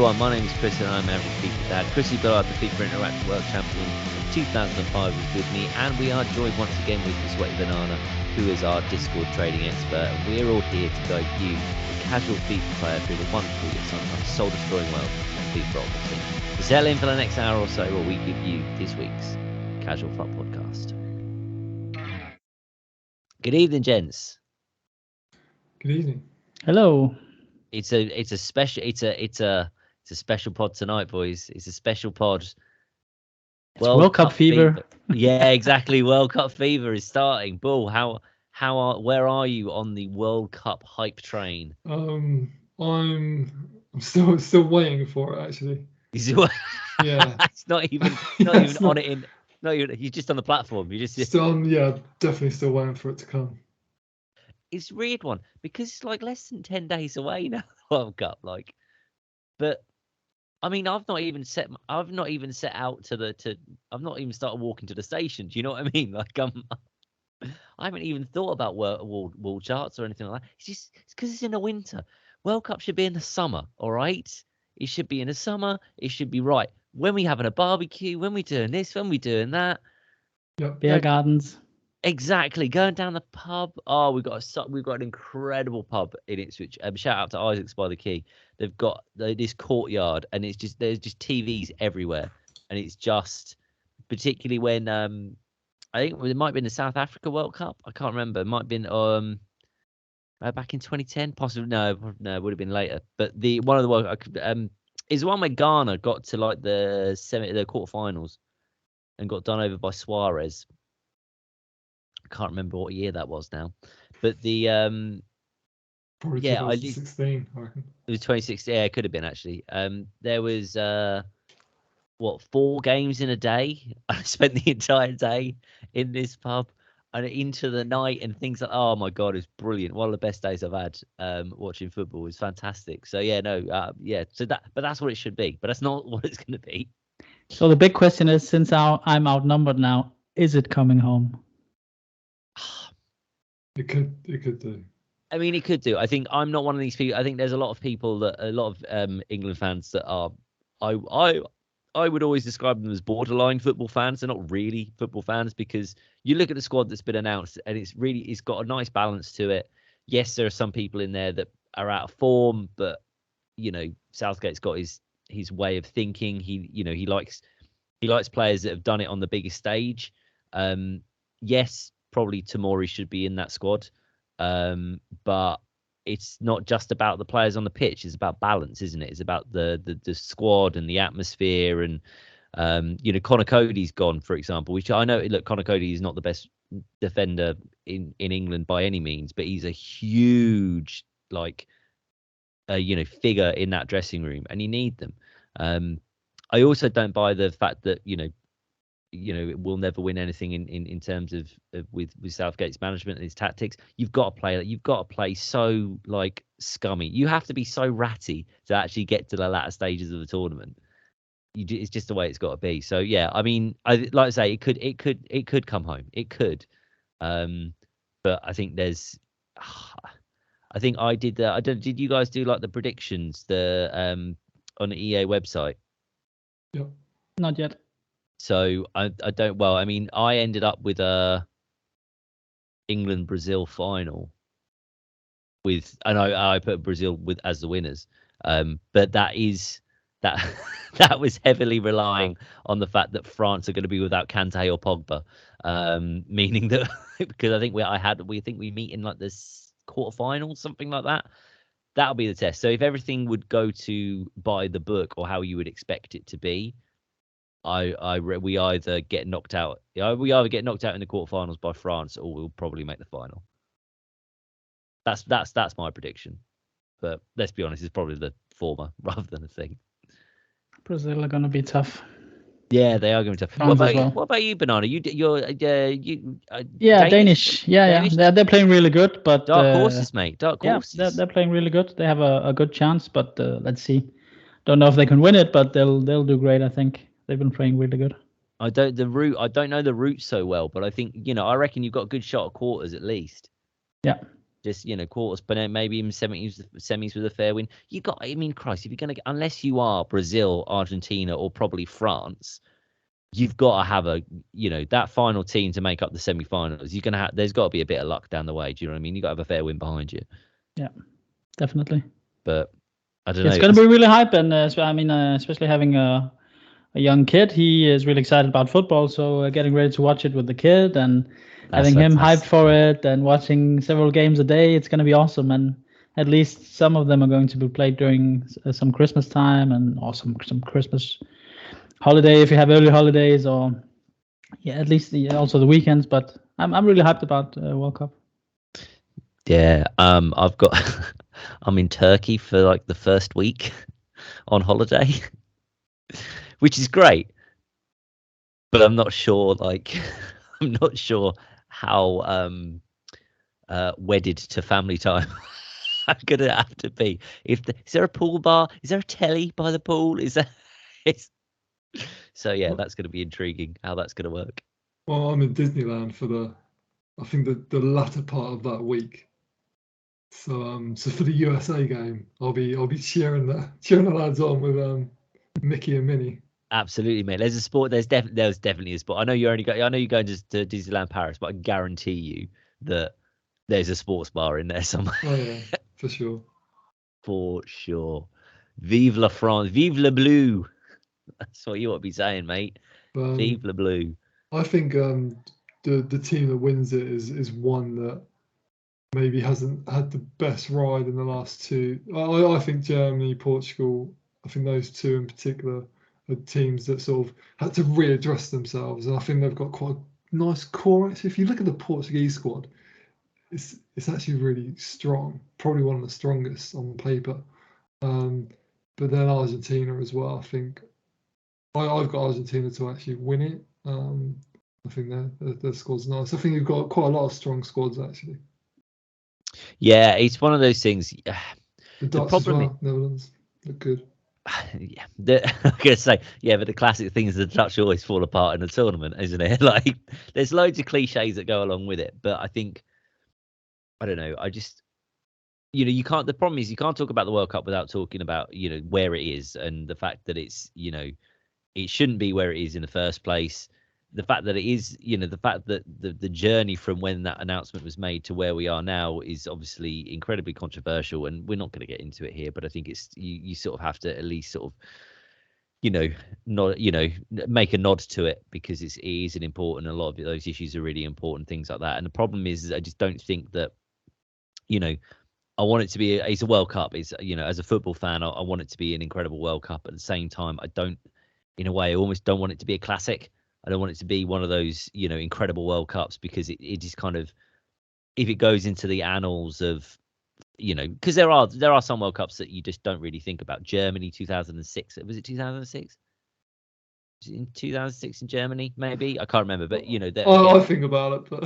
everyone, my name is Chris and I'm Average FIFA Dad. Chrissy Billard, the FIFA Interactive World Champion of 2005 is with me, and we are joined once again with the Sweaty Banana, who is our Discord trading expert, and we're all here to guide you, the casual FIFA player, through the wonderful yet sometimes soul-destroying world of FIFA Ultimate. So settle in for the next hour or so while we give you this week's Casual FUT podcast. Good evening, gents. Good evening. Hello. It's a special pod tonight, boys. It's a special pod. It's World Cup fever. Yeah, exactly. World Cup fever is starting. Bull, where are you on the World Cup hype train? I'm still waiting for it, actually. Yeah. It's not even on it in. No, you're just on the platform. You just definitely still waiting for it to come. It's a weird one because it's like less than 10 days away now. The World Cup, but I mean, I've not even set out I've not even started walking to the station. Do you know what I mean? I haven't even thought about wall charts or anything like that. It's because it's in the winter. World Cup should be in the summer, all right? It should be in the summer. It should be right when we having a barbecue, when we doing this, when we doing that. Yep. Beer gardens. Exactly, going down the pub. Oh, we've got an incredible pub in Ipswich. Shout out to Isaac's by the Quay. They've got this courtyard, and there's just TVs everywhere, and it's just particularly when I think it might have been the South Africa World Cup. I can't remember. It might have been back in 2010, possibly. No, it would have been later. But one of the World is the one where Ghana got to like the quarterfinals and got done over by Suarez. I can't remember what year that was now, but probably 2016. I reckon it was 2016. Yeah, it could have been actually. There was 4 games in a day. I spent the entire day in this pub and into the night and things like. Oh my god, it's brilliant! One of the best days I've had watching football. It was fantastic. So yeah, So that's what it should be, but that's not what it's going to be. So the big question is, since I'm outnumbered now, is it coming home? It could do. I mean, it could do. I think I'm not one of these people. I think there's a lot of England fans that are. I would always describe them as borderline football fans. They're not really football fans because you look at the squad that's been announced and it's got a nice balance to it. Yes, there are some people in there that are out of form, but Southgate's got his way of thinking. He likes players that have done it on the biggest stage. Yes. Probably Tomori should be in that squad, but it's not just about the players on the pitch. It's about balance, isn't it? It's about the squad and the atmosphere. And Conor Cody's gone, for example. Which I know. Look, Conor Cody is not the best defender in England by any means, but he's a huge figure in that dressing room, and you need them. I also don't buy the fact that it will never win anything in terms of with Southgate's management and his tactics. You've got to play so scummy. You have to be so ratty to actually get to the latter stages of the tournament. It's just the way it's got to be. So yeah, I mean, I say it could come home. It could, but I think there's. I think I did. Did you guys do the predictions on the EA website? Yep. Not yet. So I don't. Well, I mean, I ended up with a England-Brazil final and I put Brazil as the winners. But that was heavily relying on the fact that France are going to be without Kante or Pogba, meaning that because I think we meet in this quarterfinals, something like that. That'll be the test. So if everything would go to by the book or how you would expect it to be. We either get knocked out. We either get knocked out in the quarterfinals by France, or we'll probably make the final. That's my prediction. But let's be honest, it's probably the former rather than the thing. Brazil are going to be tough. Yeah, they are going to be tough. What about you, Banana? You're Danish. Yeah. They're playing really good, but dark horses, mate. Dark horses. Yeah, they're playing really good. They have a good chance, but let's see. Don't know if they can win it, but they'll do great. I think. They've been playing really good. I don't know the route so well, but I think I reckon you've got a good shot at quarters at least. Yeah. just quarters, but then maybe even semis with a fair win. Christ, if you're gonna, unless you are Brazil, Argentina, or probably France, you've got to have that final team to make up the semi-finals. There's got to be a bit of luck down the way. Do you know what I mean? You got to have a fair win behind you. Yeah, definitely. But I don't know. It's going to be really hype, and especially having a young kid, he is really excited about football. So getting ready to watch it with the kid and having him hyped for it and watching several games a day, it's going to be awesome. And at least some of them are going to be played during some Christmas time and some Christmas holiday if you have early holidays, or at least also the weekends. But I'm really hyped about World Cup. Yeah, I'm in Turkey for like the first week on holiday, which is great, but I'm not sure how wedded to family time I'm gonna have to be. Is there a pool bar? Is there a telly by the pool? So yeah, that's going to be intriguing how that's going to work. Well, I'm in Disneyland for the latter part of that week. So for the USA game, I'll be cheering the lads on with Mickey and Minnie. Absolutely, mate. There's a sport. There's definitely a sport. I know you're going to Disneyland Paris, but I guarantee you that there's a sports bar in there somewhere. Oh yeah, for sure. For sure. Vive la France, vive le bleu. That's what you ought to be saying, mate. Vive le bleu. I think the team that wins it is one that maybe hasn't had the best ride in the last two. I think Germany, Portugal, I think those two in particular are teams that sort of had to readdress themselves, and I think they've got quite a nice core. Actually, if you look at the Portuguese squad, it's actually really strong, probably one of the strongest on paper. But then Argentina as well. I think I've got Argentina to actually win it. I think their squad's nice. I think you've got quite a lot of strong squads actually. Yeah, it's one of those things. The Dutch as well, Netherlands look good. Yeah, I'm gonna say, yeah, but the classic thing is the Dutch always fall apart in a tournament, isn't it? Like, there's loads of cliches that go along with it, but I think, I don't know, I just, you can't. The problem is you can't talk about the World Cup without talking about where it is and the fact that it's it shouldn't be where it is in the first place. The fact that it is, the fact that the journey from when that announcement was made to where we are now is obviously incredibly controversial, and we're not going to get into it here. But I think it's you sort of have to at least sort of, make a nod to it, because it is an important. A lot of those issues are really important, things like that. And the problem is I just don't think that, I want it to be. It's a World Cup. It's as a football fan, I want it to be an incredible World Cup. At the same time, I don't, in a way, I almost don't want it to be a classic. I don't want it to be one of those, incredible World Cups, because it is kind of, if it goes into the annals of, because there are some World Cups that you just don't really think about. Germany 2006, was it 2006? Was it in 2006 in Germany? Maybe, I can't remember, but I think about it, but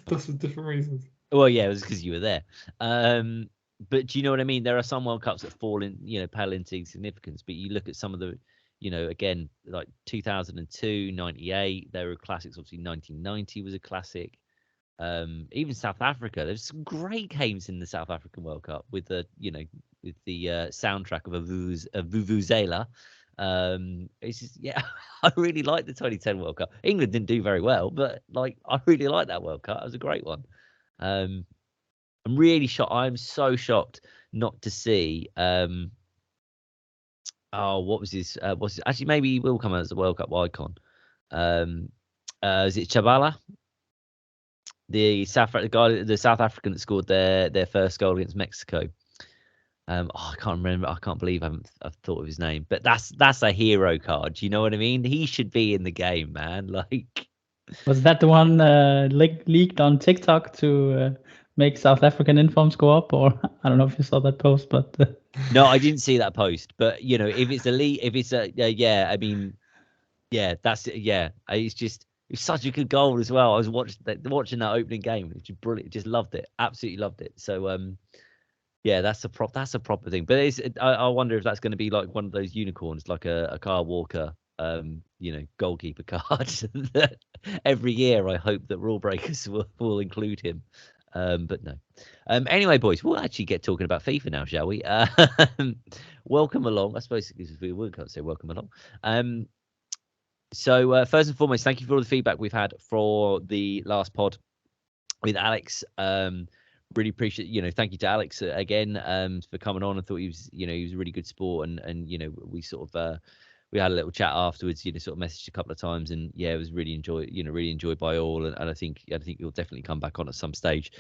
that's for different reasons. Well, yeah, it was because you were there. But do you know what I mean? There are some World Cups that pale into significance, but you look at some of the, again, like 2002, 98, there were classics. Obviously, 1990 was a classic. Even South Africa, there's some great games in the South African World Cup with the, with the soundtrack of a vuvuzela. It's just, yeah, I really like the 2010 World Cup. England didn't do very well, but like, I really like that World Cup. It was a great one. I'm really shocked. I'm so shocked not to see. What was his? Actually, maybe he will come as a World Cup icon. Is it Chabala? The South African that scored their first goal against Mexico. I can't remember. I can't believe I've thought of his name. But that's a hero card. Do you know what I mean? He should be in the game, man. Like, was that the one leaked on TikTok to make South African informs go up? Or I don't know if you saw that post, but no, I didn't see that post. But if it's yeah, I mean, yeah, that's it. Yeah, it's such a good goal as well. I was watching that opening game, which is brilliant. Just loved it, absolutely loved it. So yeah, that's a proper thing. But I wonder if that's going to be like one of those unicorns, like a Kyle Walker, goalkeeper card. Every year, I hope that rule breakers will include him. But no. Anyway, boys, we'll actually get talking about FIFA now, shall we? Welcome along. I suppose we can't say welcome along. So first and foremost, thank you for all the feedback we've had for the last pod with Alex. Really appreciate, thank you to Alex again for coming on. I thought he was a really good sport, and we sort of we had a little chat afterwards, sort of messaged a couple of times, and yeah, it was really enjoyed by all, and I think you'll definitely come back on at some stage.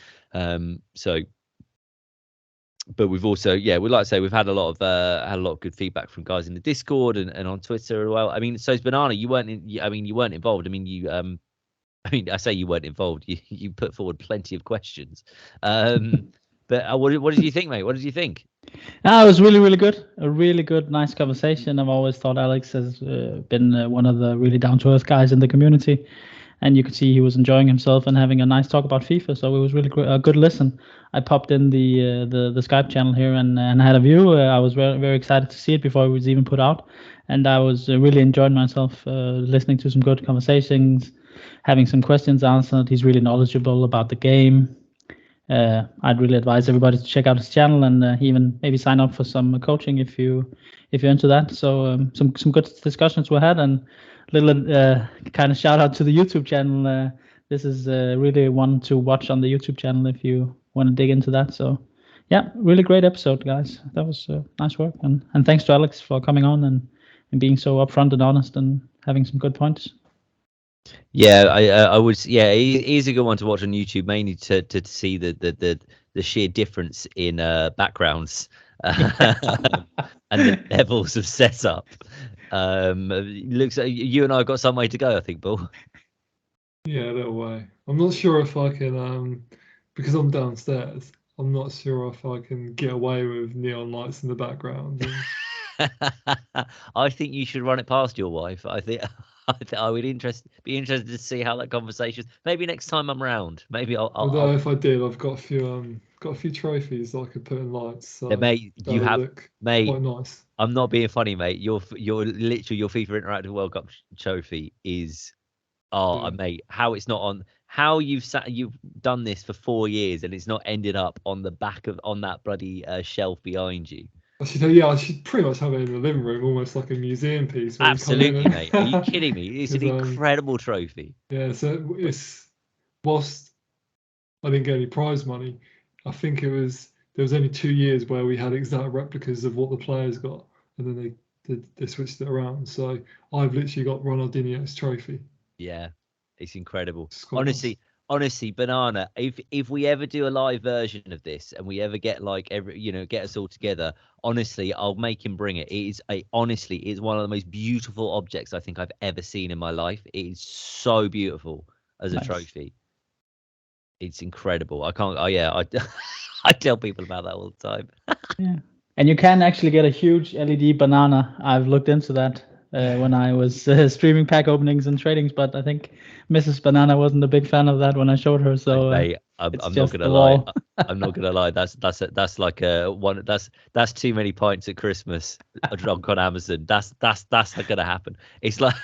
But we've also, we'd like to say we've had a lot of good feedback from guys in the Discord and on Twitter as well. I mean, so's Banana. You weren't involved. I mean, I say you weren't involved. You put forward plenty of questions. But what did you think, mate? What did you think? It was really, really good. A really good, nice conversation. I've always thought Alex has been one of the really down-to-earth guys in the community. And you could see he was enjoying himself and having a nice talk about FIFA. So it was really a good listen. I popped in the Skype channel here and had a view. I was very, very excited to see it before it was even put out. And I was really enjoying myself listening to some good conversations, having some questions answered. He's really knowledgeable about the game. I'd really advise everybody to check out his channel and even maybe sign up for some coaching if you're into that. So some good discussions were had, and little kind of shout out to the YouTube channel. This is really one to watch on the YouTube channel if you want to dig into that. So yeah, really great episode, guys. That was nice work, and thanks to Alex for coming on and being so upfront and honest and having some good points. Yeah, I would. Yeah, he's a good one to watch on YouTube, mainly to see the sheer difference in backgrounds and the levels of setup. Looks like you and I have got some way to go, I think, Bill. Yeah, a little way. I'm not sure if I can, because I'm downstairs. I'm not sure if I can get away with neon lights in the background. I think you should run it past your wife. I think I would be interested to see how that conversation. Maybe next time I'm around. Maybe Although if I did, I've got a few trophies that I could put in lights. So yeah, mate, you have, mate. Quite nice. I'm not being funny, mate. Your literally your FIFA Interactive World Cup trophy is, mate. How it's not on. How you've done this for 4 years and it's not ended up on the back on that bloody shelf behind you. I should pretty much have it in the living room, almost like a museum piece. Absolutely, mate. Are you kidding me? It's an incredible trophy. Yeah, so it's whilst I didn't get any prize money, I think there was only 2 years where we had exact replicas of what the players got, and then they switched it around. So I've literally got Ronaldinho's trophy. Yeah, it's incredible. Honestly, Banana, if we ever do a live version of this and we ever get get us all together, honestly, I'll make him bring it. It's one of the most beautiful objects I think I've ever seen in my life. It is so beautiful as a trophy. It's incredible. I can't. Oh yeah, I tell people about that all the time. Yeah, and you can actually get a huge LED banana. I've looked into that when I was streaming pack openings and tradings, but I think Mrs. Banana wasn't a big fan of that when I showed her. So mate, I'm not gonna lie. I'm not gonna lie. That's like one. That's too many pints at Christmas. Drunk on Amazon. That's gonna happen. It's like.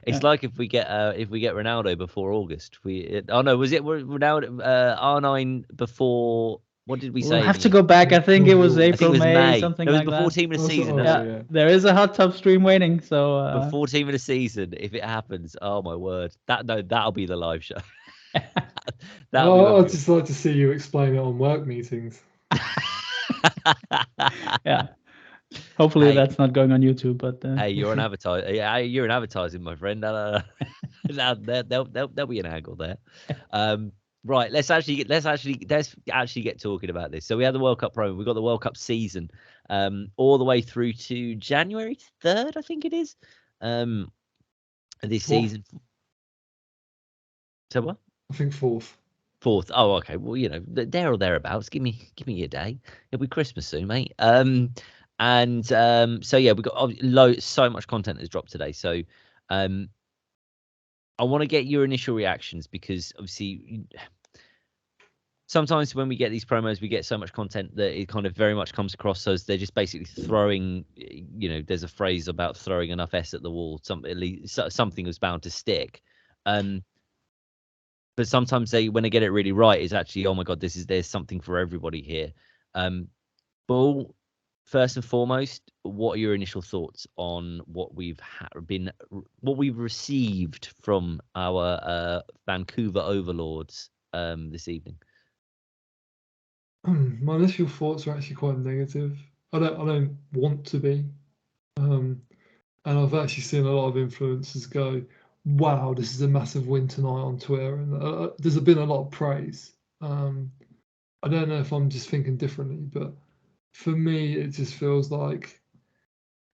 It's like if we get Ronaldo before August. Was it Ronaldo R9 before? What did we say? We'll have to go back. I think it was April, May, something like that. It was before team of the season. Yeah, there is a hot tub stream waiting. So before team of the season, if it happens, oh my word, that'll be the live show. I'd just like to see you explain it on work meetings. Yeah. Hopefully that's not going on YouTube, but hey, you're an advertiser. Yeah, you're an advertising, my friend. There'll be an angle there. Right, let's actually get talking about this. So we had the World Cup promo. We got the World Cup season, all the way through to January 3rd, I think it is. This season. So what? I think 4th. Oh, okay. Well, there or thereabouts. Give me a day. It'll be Christmas soon, mate. So yeah, we've got so much content that's dropped today. So I want to get your initial reactions, because obviously sometimes when we get these promos, we get so much content that it kind of very much comes across as they're just basically throwing, there's a phrase about throwing enough S at the wall. Something was bound to stick. but sometimes when they get it really right, it's actually, oh my god, there's something for everybody here. Bull, first and foremost, what are your initial thoughts on what we've received from our Vancouver overlords this evening? My initial thoughts are actually quite negative. I don't want to be, and I've actually seen a lot of influencers go, "Wow, this is a massive win tonight" on Twitter, and there's been a lot of praise. I don't know if I'm just thinking differently, but for me, it just feels like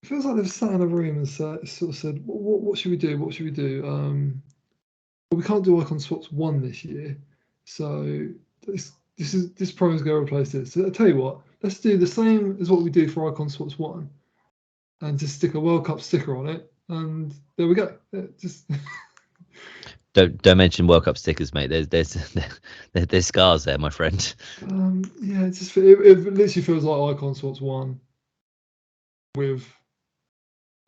they've sat in a room and sort of said, "What should we do? What should we do?" Well, we can't do Icon Swaps 1 this year, so this promo is going to replace this. So I tell you what, let's do the same as what we do for Icon Swaps 1, and just stick a World Cup sticker on it, and there we go. Just don't mention World Cup stickers, mate. There's scars there, my friend. Yeah, it literally feels like Icon Swaps 1 with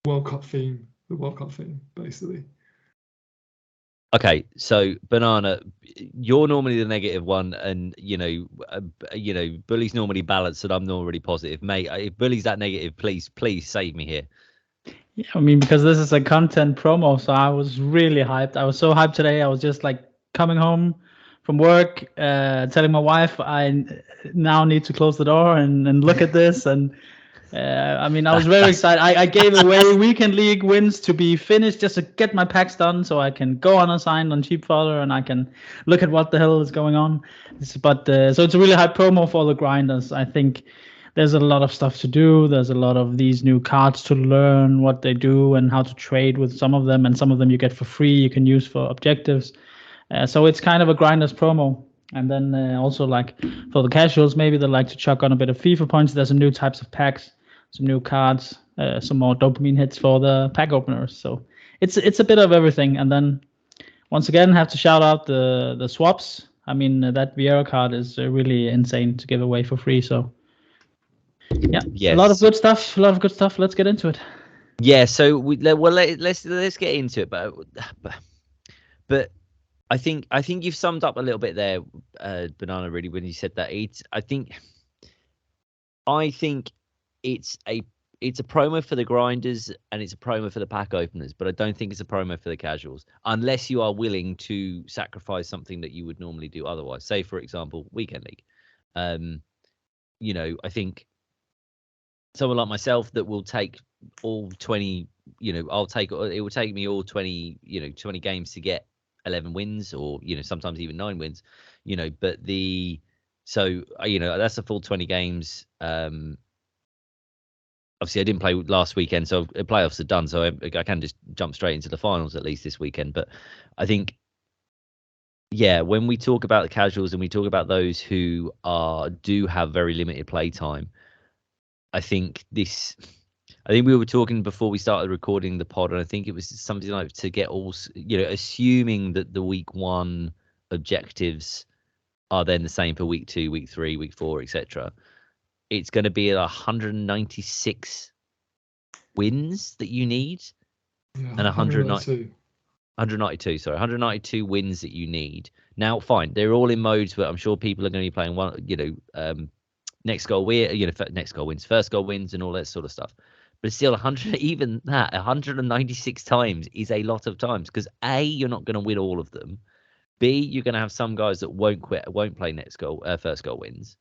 World Cup theme, the World Cup theme, basically. Okay, so Banana, you're normally the negative one, and Bully's normally balanced, and I'm normally positive, mate. If Bully's that negative, please save me here. Yeah, I mean, because this is a content promo, so I was really hyped. I was so hyped today. I was just like coming home from work, telling my wife I now need to close the door and look at this. And I mean, I was very excited. I gave away weekend league wins to be finished just to get my packs done, so I can go unassigned on cheap fodder and I can look at what the hell is going on. But so it's a really high promo for the grinders. I think there's a lot of stuff to do. There's a lot of these new cards to learn what they do and how to trade with some of them, and some of them you get for free. You can use for objectives. So it's kind of a grinders promo. And then also like for the casuals, maybe they like to chuck on a bit of FIFA points. There's some new types of packs, some new cards, some more dopamine hits for the pack openers. So it's a bit of everything. And then once again, have to shout out the swaps. I mean, that Vieira card is really insane to give away for free. So yeah, yes. A lot of good stuff. Let's get into it. Yeah, so let's get into it, but I think you've summed up a little bit there, Banana, really, when you said that. I think it's a promo for the grinders and it's a promo for the pack openers, but I don't think it's a promo for the casuals, unless you are willing to sacrifice something that you would normally do otherwise. Say, for example, weekend league. I think someone like myself that will take all 20, it will take me all 20 games to get 11 wins, or sometimes even 9 wins, but that's a full 20 games. Obviously I didn't play last weekend, so playoffs are done, so I can just jump straight into the finals at least this weekend. But I think, yeah, when we talk about the casuals and we talk about those who do have very limited play time, I think we were talking before we started recording the pod, and I think it was something like to get all, assuming that the week 1 objectives are then the same for week 2, week 3, week 4, etc. It's going to be 196 wins that you need, and 192 wins that you need. Now, fine, they're all in modes, but I'm sure people are going to be playing next goal wins, first goal wins, and all that sort of stuff. But still, 196 times is a lot of times, because A, you're not going to win all of them. B, you're going to have some guys that won't play first goal wins.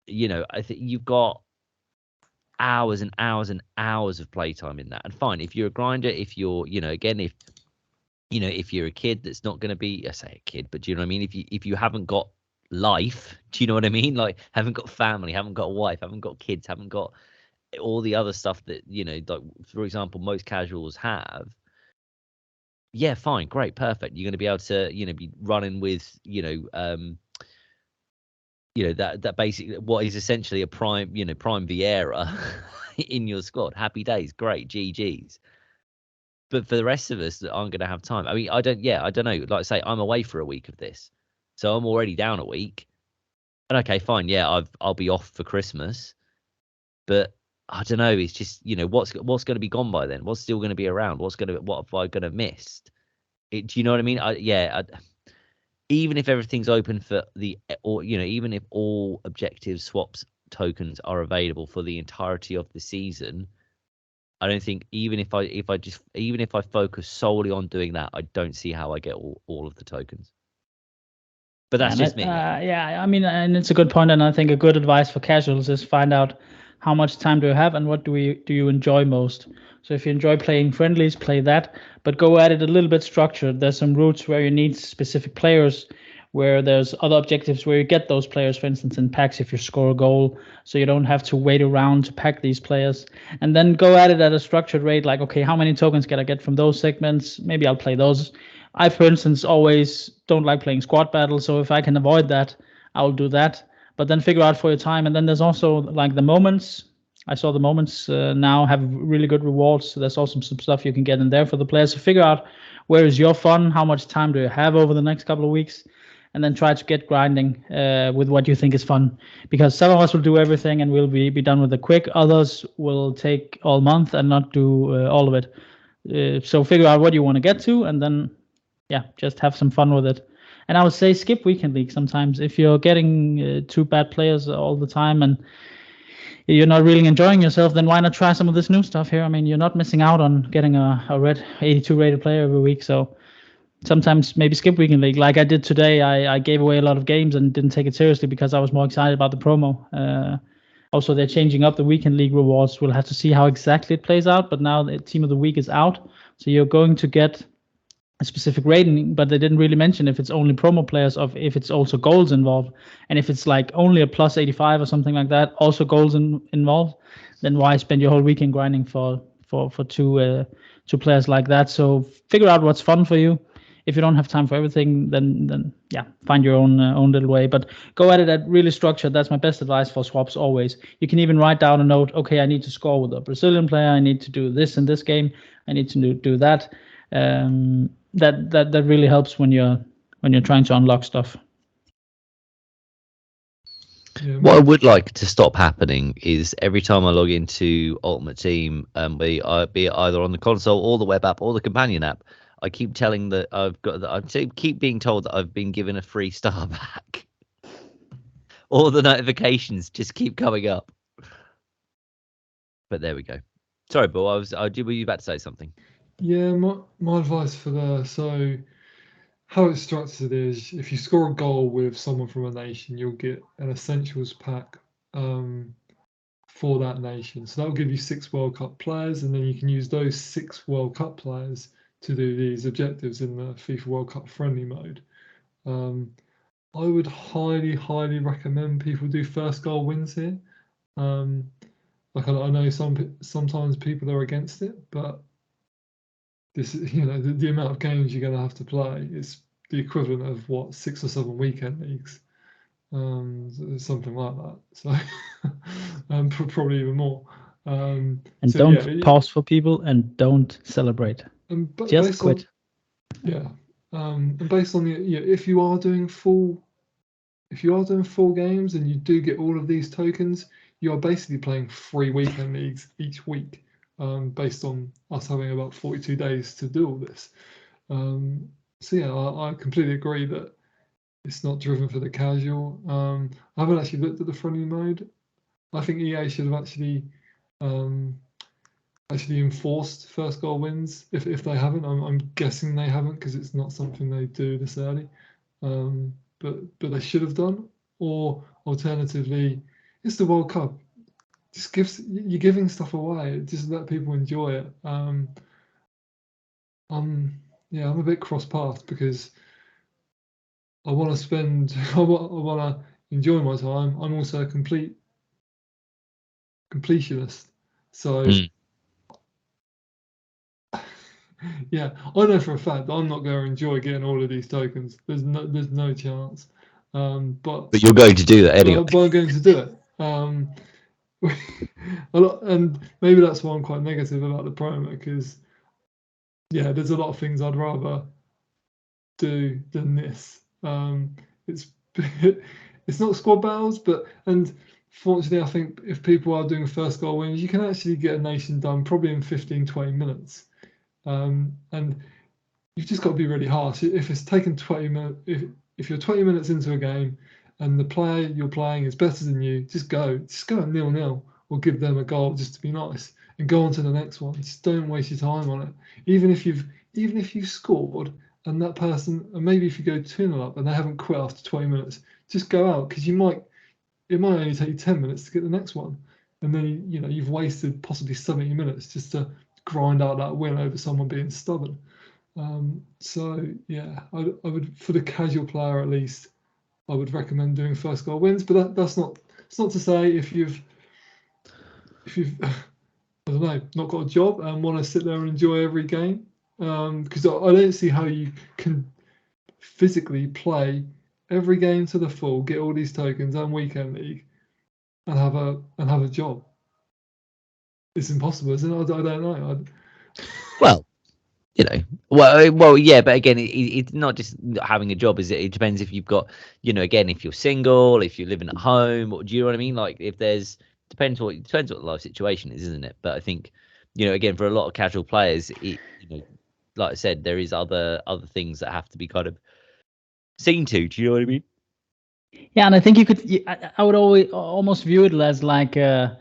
I think you've got hours and hours and hours of playtime in that. And fine, if you're a grinder, if you're, if you're a kid that's not going to be, I say a kid, but do you know what I mean? If you haven't got life, do you know what I mean? Like, haven't got family, haven't got a wife, haven't got kids, haven't got all the other stuff that, like, for example, most casuals have. Yeah, fine, great, perfect. You're going to be able to, be running with, that basically what is essentially a prime Vieira in your squad. Happy days, great, GGs. But for the rest of us that aren't going to have time, I mean, I don't know. Like I say, I'm away for a week of this, so I'm already down a week. And okay, fine, yeah, I'll be off for Christmas, but I don't know. It's just, what's going to be gone by then? What's still going to be around? What have I going to missed? Do you know what I mean? even if everything's open for even if all objective swaps tokens are available for the entirety of the season, I don't think even if I focus solely on doing that, I don't see how I get all of the tokens. But that's just me. I mean, and it's a good point, and I think a good advice for casuals is find out how much time do you have and what do you enjoy most. So if you enjoy playing friendlies, play that, but go at it a little bit structured. There's some routes where you need specific players, where there's other objectives where you get those players, for instance, in packs if you score a goal, so you don't have to wait around to pack these players. And then go at it at a structured rate, like, okay, how many tokens can I get from those segments? Maybe I'll play those. I, for instance, always don't like playing squad battles, so if I can avoid that, I'll do that. But then figure out for your time. And then there's also like the moments. I saw the moments now have really good rewards. So there's also some stuff you can get in there for the players. So figure out where is your fun, how much time do you have over the next couple of weeks, and then try to get grinding with what you think is fun. Because some of us will do everything and we'll be done with it quick. Others will take all month and not do all of it. So figure out what you want to get to, and then just have some fun with it. And I would say skip weekend league sometimes. If you're getting two bad players all the time and you're not really enjoying yourself, then why not try some of this new stuff here? I mean, you're not missing out on getting a red 82 rated player every week. So sometimes maybe skip weekend league. Like I did today, I gave away a lot of games and didn't take it seriously because I was more excited about the promo. Also, they're changing up the weekend league rewards. We'll have to see how exactly it plays out. But now the team of the week is out. So you're going to get a specific rating, but they didn't really mention if it's only promo players or if it's also goals involved. And if it's like only a plus 85 or something like that, also goals involved, then why spend your whole weekend grinding for two players like that? So figure out what's fun for you. If you don't have time for everything, then find your own little way. But go at it at really structured. That's my best advice for swaps always. You can even write down a note. Okay, I need to score with a Brazilian player. I need to do this in this game. I need to do that. That really helps when you're trying to unlock stuff. What I would like to stop happening is every time I log into Ultimate Team, be it either on the console or the web app or the companion app, I keep keep being told that I've been given a free star back. All the notifications just keep coming up. But there we go. Sorry, Bill. Were you about to say something? Yeah, my advice for so how it's structured is if you score a goal with someone from a nation, you'll get an essentials pack for that nation. So that'll give you 6 World Cup players, and then you can use those 6 World Cup players to do these objectives in the FIFA World Cup friendly mode. I would highly recommend people do first goal wins here. Like I know sometimes people are against it, but this, the amount of games you're going to have to play is the equivalent of 6 or 7 weekend leagues, something like that. So probably even more. And so don't pause for people and don't celebrate. Just quit. And based on if you are doing full games and you do get all of these tokens, you are basically playing 3 weekend leagues each week. Based on us having about 42 days to do all this. I completely agree that it's not driven for the casual. I haven't actually looked at the friendly mode. I think EA should have actually enforced first goal wins. If they haven't, I'm guessing they haven't because it's not something they do this early. But they should have done. Or alternatively, it's the World Cup. You're giving stuff away. Just let people enjoy it. I'm a bit cross path because I want to spend. I want to enjoy my time. I'm also a completionist. So yeah, I know for a fact that I'm not going to enjoy getting all of these tokens. There's no chance. But you're going to do that anyway. But I'm going to do it. And maybe that's why I'm quite negative about the promo because there's a lot of things I'd rather do than this. It's not squad battles, and fortunately I think if people are doing first goal wins, you can actually get a nation done probably in 15-20 minutes. And you've just got to be really harsh. If it's taken 20 minutes, if if you're 20 minutes into a game and the player you're playing is better than you, just go at 0-0 or give them a goal just to be nice and go on to the next one. Just don't waste your time on it. Even if you've scored and that person, and maybe if you go 2-0 up and they haven't quit after 20 minutes, just go out, because it might only take you 10 minutes to get the next one, and then you've wasted possibly 70 minutes just to grind out that win over someone being stubborn. So yeah, I would, for the casual player at least, I would recommend doing first goal wins. But it's not to say if you've I don't know, not got a job and want to sit there and enjoy every game, because I don't see how you can physically play every game to the full, get all these tokens and weekend league, and have a job. It's impossible, isn't it? I don't know. Well, well, yeah, but again, it's not just having a job, is it? It depends if you've got, again, if you're single, if you're living at home, or do you know what I mean? Like, if depends what the life situation is, isn't it? But I think, again, for a lot of casual players, like I said, there is other things that have to be kind of seen to. Do you know what I mean? Yeah, and I think I would almost view it as like a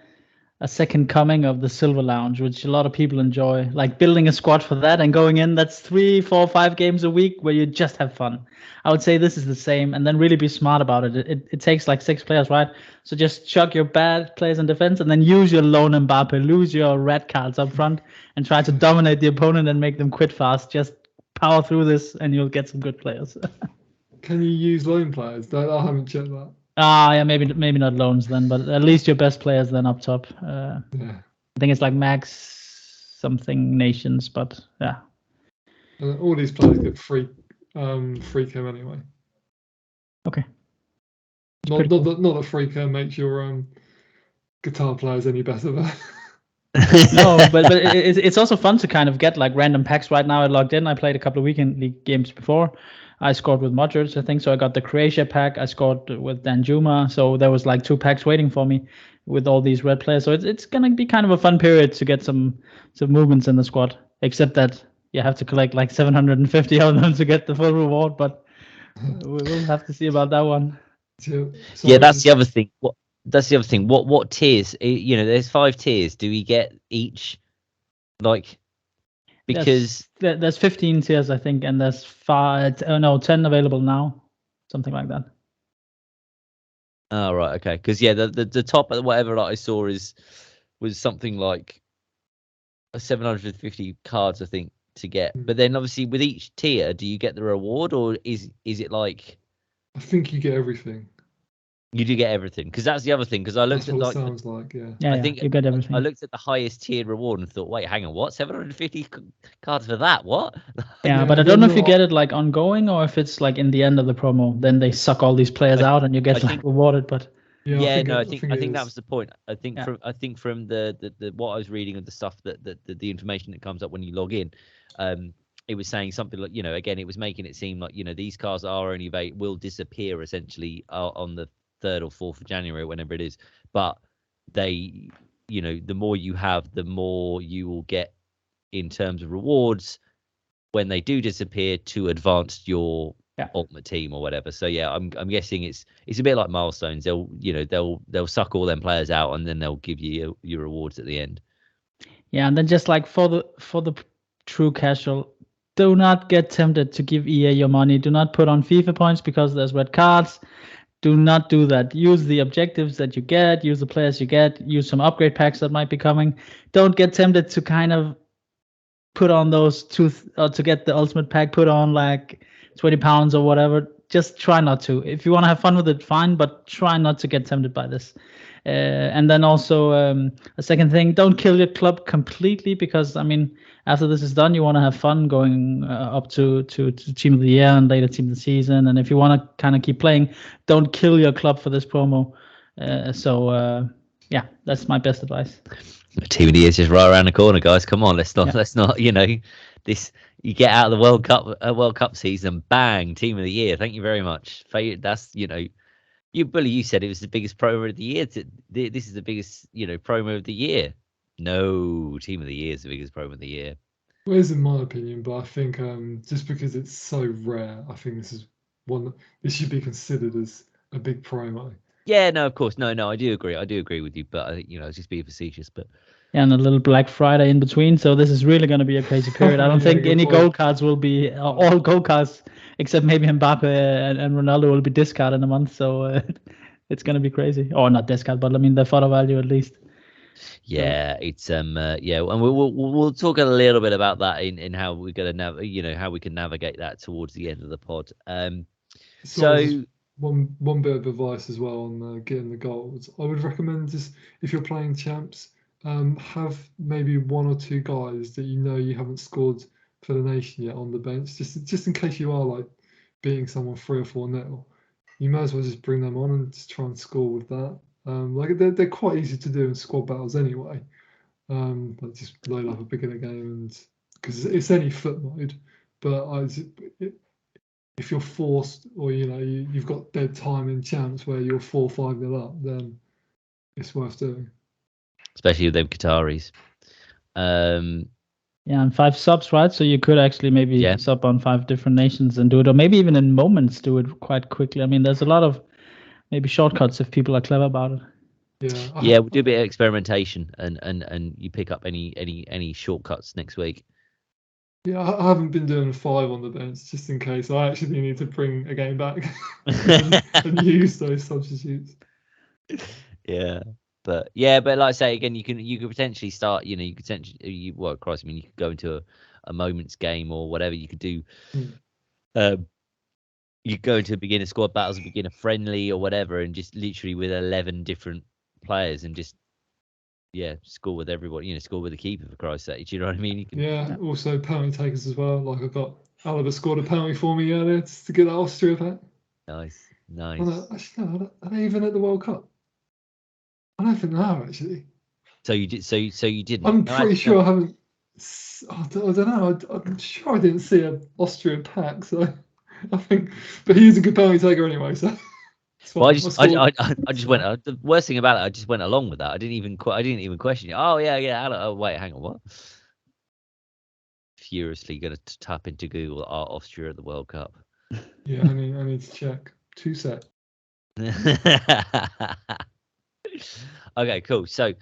second coming of the Silver Lounge, which a lot of people enjoy, like building a squad for that and going in. That's 3, 4, 5 games a week where you just have fun. I would say this is the same, and then really be smart about it. It takes like 6 players, right? So just chuck your bad players in defense and then use your lone Mbappe, lose your red cards up front, and try to dominate the opponent and make them quit fast. Just power through this and you'll get some good players. Can you use lone players? I haven't checked that. Yeah, maybe not loans then, but at least your best players then up top. Yeah. I think it's like max something nations, but yeah. All these players get free cam anyway. Okay. Not that free cam makes your guitar players any better, but. No, but it's also fun to kind of get like random packs. Right now I logged in. I played a couple of weekend league games before. I scored with Modric, I think. So I got the Croatia pack. I scored with Danjuma. So there was like 2 packs waiting for me with all these red players. So it's gonna be kind of a fun period to get some movements in the squad. Except that you have to collect like 750 of them to get the full reward. But we'll have to see about that one. Yeah, that's the other thing. That's the other thing. What tiers? There's 5 tiers. Do we get each? Like, because there's 15 tiers, I think, and there's 10 available now, something like that. Oh, right, okay. Because the top whatever I saw was something like 750 cards, I think, to get. But then obviously with each tier, do you get the reward, or is it like? I think you get everything. You do get everything, because that's the other thing. Because I looked at like, sounds like, yeah. I think you get everything. I looked at the highest tiered reward and thought, wait, hang on, what? 750 cards for that? What? Yeah, but I don't know if you get it like ongoing or if it's like in the end of the promo. Then they suck all these players out and you get rewarded. But I think that was the point. I think from the what I was reading of the stuff that the information that comes up when you log in, it was saying something like, again, it was making it seem like, these cards are only will disappear essentially on the 3rd or 4th of January, whenever it is. But they, the more you have, the more you will get in terms of rewards when they do disappear to advance your ultimate team or whatever. So yeah, I'm guessing it's a bit like milestones. They'll suck all them players out and then they'll give you your rewards at the end. Yeah, and then just like for the true casual, do not get tempted to give EA your money. Do not put on FIFA points because there's red cards. Do not do that. Use the objectives that you get, use the players you get, use some upgrade packs that might be coming. Don't get tempted to kind of put on those to get the ultimate pack, put on like £20 or whatever. Just try not to. If you want to have fun with it, fine, but try not to get tempted by this. And then also a second thing, don't kill your club completely, because I mean, after this is done, you want to have fun going up to team of the year and later team of the season. And if you want to kind of keep playing, don't kill your club for this promo. Yeah, that's my best advice. Team of the year is just right around the corner, guys. Come on, let's not this. You get out of the World Cup season, bang, team of the year. Thank you very much. That's you said it was the biggest promo of the year. This is the biggest promo of the year. No, team of the year is the biggest promo of the year. Well, it is in my opinion, but I think just because it's so rare, I think this is one. This should be considered as a big promo. Yeah, no, of course, no, I do agree with you, but I think it's just being facetious, but. And a little Black Friday in between, so this is really going to be a crazy period. I don't think any gold cards will be all gold cards except maybe Mbappe and Ronaldo will be discarded in a month. So it's going to be crazy, or not discard, but I mean the photo value at least. Yeah, it's and we'll talk a little bit about that in how we're going to how we can navigate that towards the end of the pod. So one bit of advice as well on getting the goals. I would recommend just if you're playing champs, have maybe one or two guys that you haven't scored for the nation yet on the bench, just in case you are like beating someone 3 or 4-0. You may as well just bring them on and just try and score with that. Like they're quite easy to do in squad battles anyway. Like just load up a beginner game, and because it's any FUT mode, but if you're forced or you've got dead time in champs where you're 4-5-0 up, then it's worth doing. Especially with them Qataris. Yeah, and 5 subs, right? So you could actually maybe sub on 5 different nations and do it, or maybe even in moments do it quite quickly. I mean, there's a lot of maybe shortcuts if people are clever about it. Yeah, we'll do a bit of experimentation and you pick up any shortcuts next week. Yeah, I haven't been doing 5 on the bench just in case I actually need to bring a game back and use those substitutes. Yeah. But like I say again, you could potentially start. You could potentially you could go into a moments game or whatever. You could do. You could go into a beginner squad battles, a beginner friendly or whatever, and just literally with 11 different players and just score with everybody. Score with the keeper for Christ's sake. Do you know what I mean? Also penalty takers as well. Like I got Alaba scored a penalty for me earlier to get that Austria pack. Nice. Well, are they even at the World Cup? I don't think they are actually. So you did. So you didn't. I'm pretty sure I haven't. I don't know. I'm sure I didn't see an Austrian pack. So I think, but he's a good penalty taker anyway. So. Well, I just went. The worst thing about it, I just went along with that. I didn't even question it. Oh yeah. Oh wait, hang on, what? Furiously going to tap into Google Austria at the World Cup. Yeah, I need to check. 2 sec. Okay, cool. So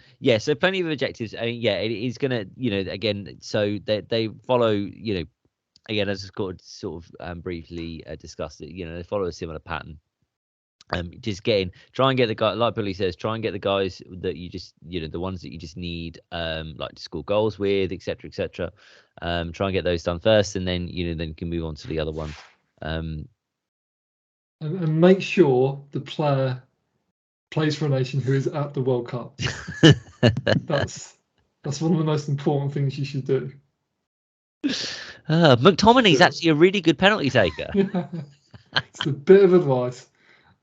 plenty of objectives. I mean, it is gonna, again. So they follow, again, as I sort of briefly discussed it. They follow a similar pattern. Try and get the guy, like Billy says, try and get the guys that you just, the ones that you just need, like to score goals with, etc. Try and get those done first, and then then you can move on to the other ones. And make sure the player plays for a nation who is at the World Cup. That's one of the most important things you should do. McTominay's actually a really good penalty taker. It's a bit of advice.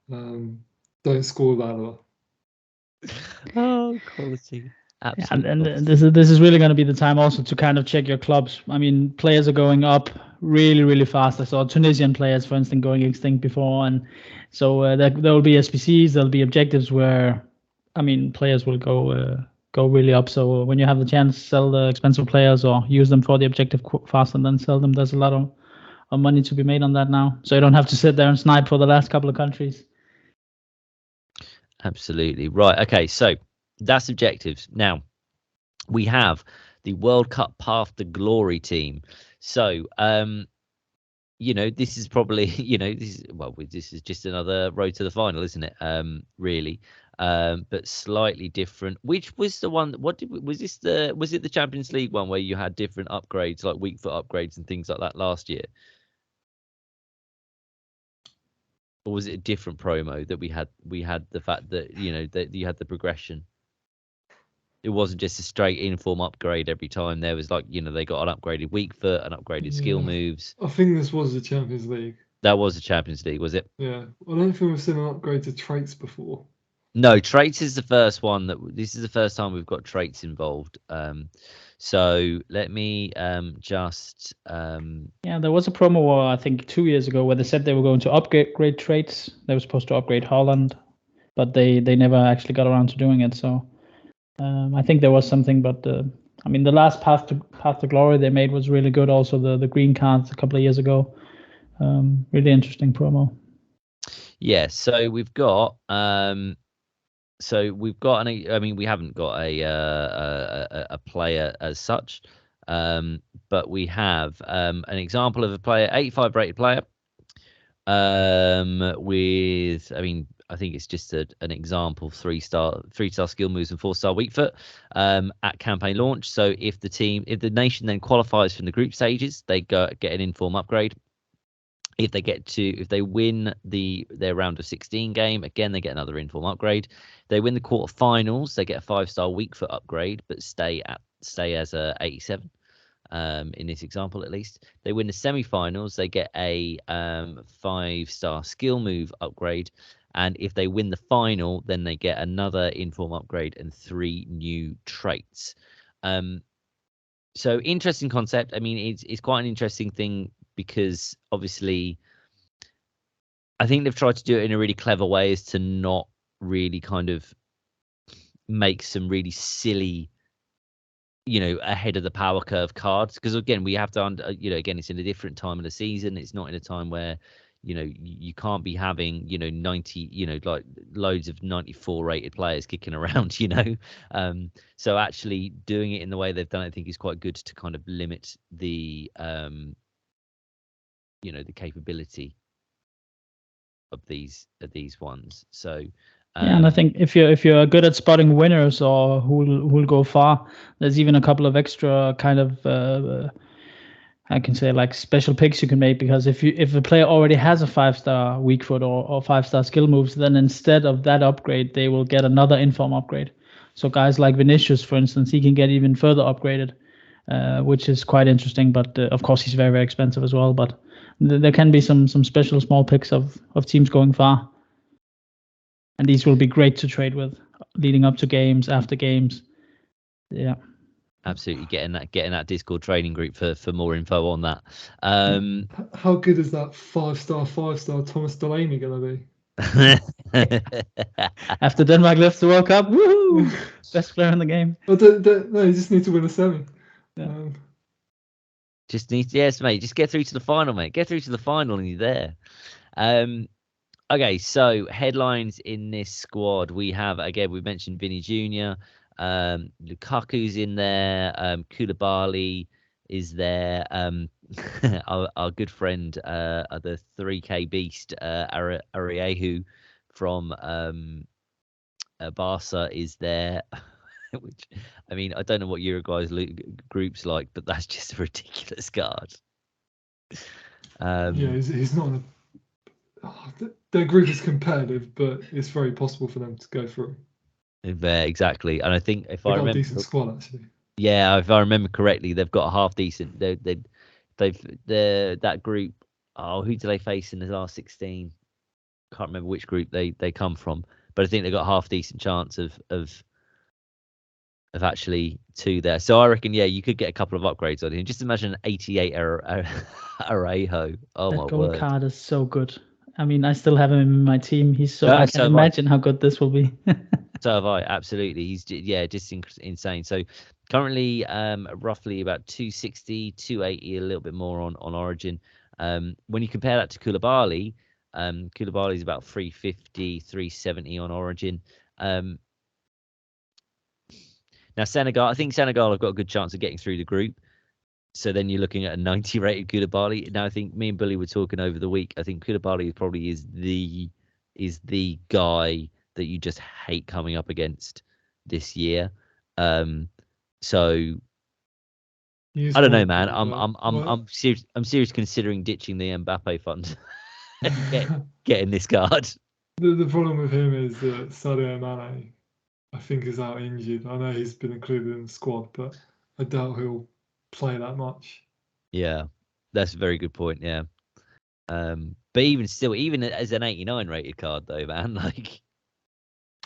Don't score that. Oh, quality. Absolutely. And this is really going to be the time also to kind of check your clubs. I mean, players are going up really, really fast. I saw Tunisian players, for instance, going extinct before, and so there will be SPCs, there'll be objectives where, I mean, players will go really up. So when you have the chance, sell the expensive players or use them for the objective fast and then sell them. There's a lot of money to be made on that now, so you don't have to sit there and snipe for the last couple of countries. Absolutely right. Okay, so that's objectives. Now we have the World Cup Path to Glory team. So this is probably this is just another road to the final, isn't it? Really, but slightly different. Which was the one? Was it the Champions League one where you had different upgrades, like weak foot upgrades and things like that last year? Or was it a different promo that we had? We had the fact that that you had the progression. It wasn't just a straight inform upgrade every time. There was like they got an upgraded weak foot, an upgraded skill moves. I think this was the Champions League. That was the Champions League, was it? Yeah, I don't think we've seen an upgrade to traits before. No, traits is the first one. This is the first time we've got traits involved. So let me just. Yeah, there was a promo I think 2 years ago where they said they were going to upgrade traits. They were supposed to upgrade Holland, but they never actually got around to doing it. So I think there was something, but I mean the last Path to Glory they made was really good. Also the green cards a couple of years ago. Really interesting promo. Yeah, so we've got an. I mean, we haven't got a player as such, but we have an example of a player, 85 rated player. With, I mean, I think it's just an example, 3-star skill moves and 4-star weak foot at campaign launch. So if the nation then qualifies from the group stages, they get an inform upgrade. If they win their round of 16 game, again they get another inform upgrade. They win the quarterfinals, they get a 5-star weak foot upgrade, but stay as a 87. In this example, at least, they win the semi-finals, they get a 5-star skill move upgrade, and if they win the final, then they get another inform upgrade and 3 new traits. So interesting concept. I mean, it's quite an interesting thing because obviously I think they've tried to do it in a really clever way, is to not really kind of make some really silly, ahead of the power curve cards, because again we have to again, it's in a different time of the season. It's not in a time where you can't be having 90 like loads of 94 rated players kicking around. So actually doing it in the way they've done it, I think, is quite good to kind of limit the the capability of these ones. So yeah, and I think if you're good at spotting winners or who'll go far, there's even a couple of extra kind of I can say like special picks you can make, because if a player already has a 5-star weak foot or 5-star skill moves, then instead of that upgrade, they will get another inform upgrade. So guys like Vinicius, for instance, he can get even further upgraded, which is quite interesting. But of course, he's very, very expensive as well. But there can be some special small picks of teams going far, and these will be great to trade with leading up to games, after games. Yeah. Absolutely, getting that Discord training group for more info on that. How good is that 5-star Thomas Delaney going to be? After Denmark left the World Cup, woohoo! Best player in the game. Well, no, you just need to win a semi. Yeah. Yes, mate. Just get through to the final, mate. Get through to the final, and you're there. Okay, so headlines in this squad, we have, again, we mentioned Vinny Jr. Lukaku's in there. Koulibaly is there. Our good friend, the 3K beast, Ariehu from Barca is there. Which, I mean, I don't know what Uruguay's group's like, but that's just a ridiculous card. Yeah, he's not. Their group is competitive, but it's very possible for them to go through. Yeah, exactly. And I think if They've I got remember, a decent squad actually. Yeah, if I remember correctly, they've got a half decent. That group. Oh, who do they face in the last 16? Can't remember which group they come from, but I think they've got a half decent chance of actually 2 there. So I reckon, yeah, you could get a couple of upgrades on him. Just imagine an 88 Arejo. Oh that my gold word! card is so good. I mean, I still have him in my team. He's so. Yeah, I so can have imagine how good this will be. So have I, absolutely. He's just insane. So currently, roughly about 260, 280, a little bit more on Origin. When you compare that to Koulibaly, Koulibaly is about 350, 370 on Origin. Now Senegal, I think Senegal have got a good chance of getting through the group. So then you're looking at a 90 rated Koulibaly. Now I think me and Billy were talking over the week. I think Koulibaly probably is the guy that you just hate coming up against this year. So I don't know, man. I'm serious considering ditching the Mbappe fund, getting this card. The problem with him is that Sadio Mane, I think, is out injured. I know he's been included in the squad, but I doubt he'll play that much. Yeah, that's a very good point. Yeah. But even still, even as an 89 rated card, though, man, like.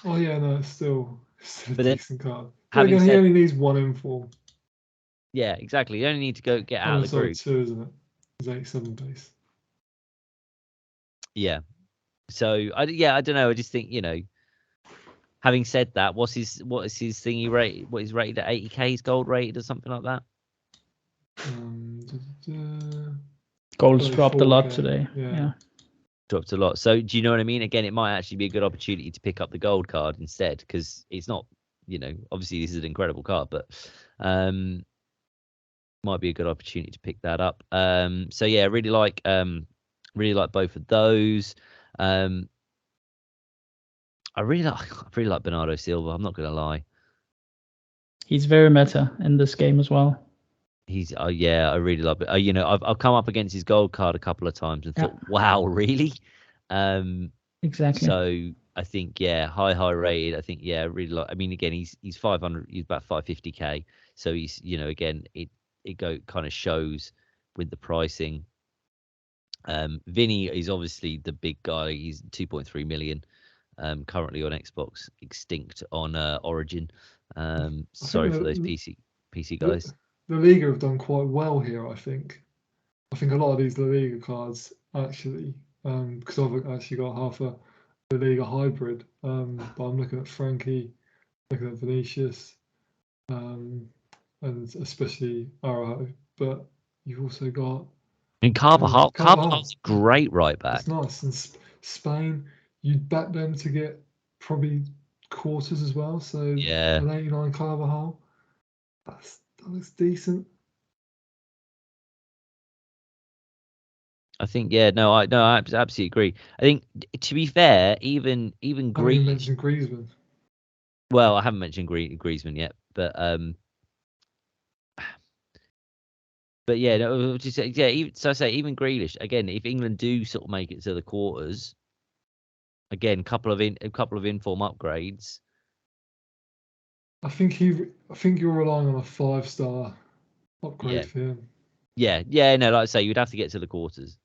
Oh yeah, no, it's still a decent card. But Having again, said, he only needs 1 inform. Yeah, exactly. You only need to go get out of the group. 2, isn't it? He's 87 base. Yeah. So I don't know. I just think, having said that, what is his thingy rate? What is rated at 80k? He's gold rated or something like that. Goals dropped a lot 34K. today. Yeah. Dropped a lot. So do you know what I mean? Again, it might actually be a good opportunity to pick up the gold card instead, because it's not, obviously this is an incredible card, but might be a good opportunity to pick that up. So yeah, really like both of those. I really like Bernardo Silva. I'm not gonna lie. He's very meta in this game as well. He's I really love it. I've come up against his gold card a couple of times and thought, wow, really? Exactly. So I think high rated. I think really like. I mean, again, he's 500. He's about 550k. So he's again it kind of shows with the pricing. Vinny is obviously the big guy. He's 2.3 million. Currently on Xbox, extinct on Origin. Sorry for those PC guys. The Liga have done quite well here, I think. I think a lot of these La Liga cards actually, because I've actually got half a La Liga hybrid. But I'm looking at Frankie, looking at Vinicius, and especially Araujo. But you've also got. And Carvajal. Carvajal's a great right back. It's nice. And Spain, you'd back them to get probably quarters as well. So an 89 Carvajal, that looks decent. I think I absolutely agree. I think, to be fair, even Griezmann. Mentioned Griezmann. Well, I haven't mentioned Griezmann yet, but so I say even Grealish again. If England do sort of make it to the quarters, again, a couple of inform upgrades. I think you're relying on a 5-star upgrade for him. No, like I say, you'd have to get to the quarters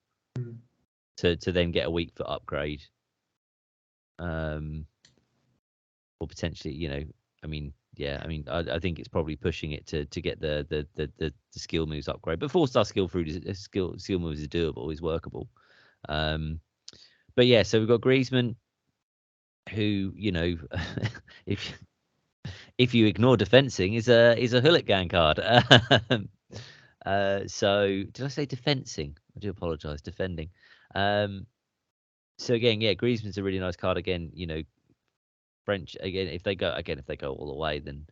to then get a weak foot upgrade. Or potentially, I think it's probably pushing it to get the skill moves upgrade. But 4-star skill moves is doable, is workable. So we've got Griezmann, who if you ignore defensing is a hooligan card. So did I say defensing? I do apologise. Defending. So again, Griezmann's a really nice card. Again, French again. If they go all the way, then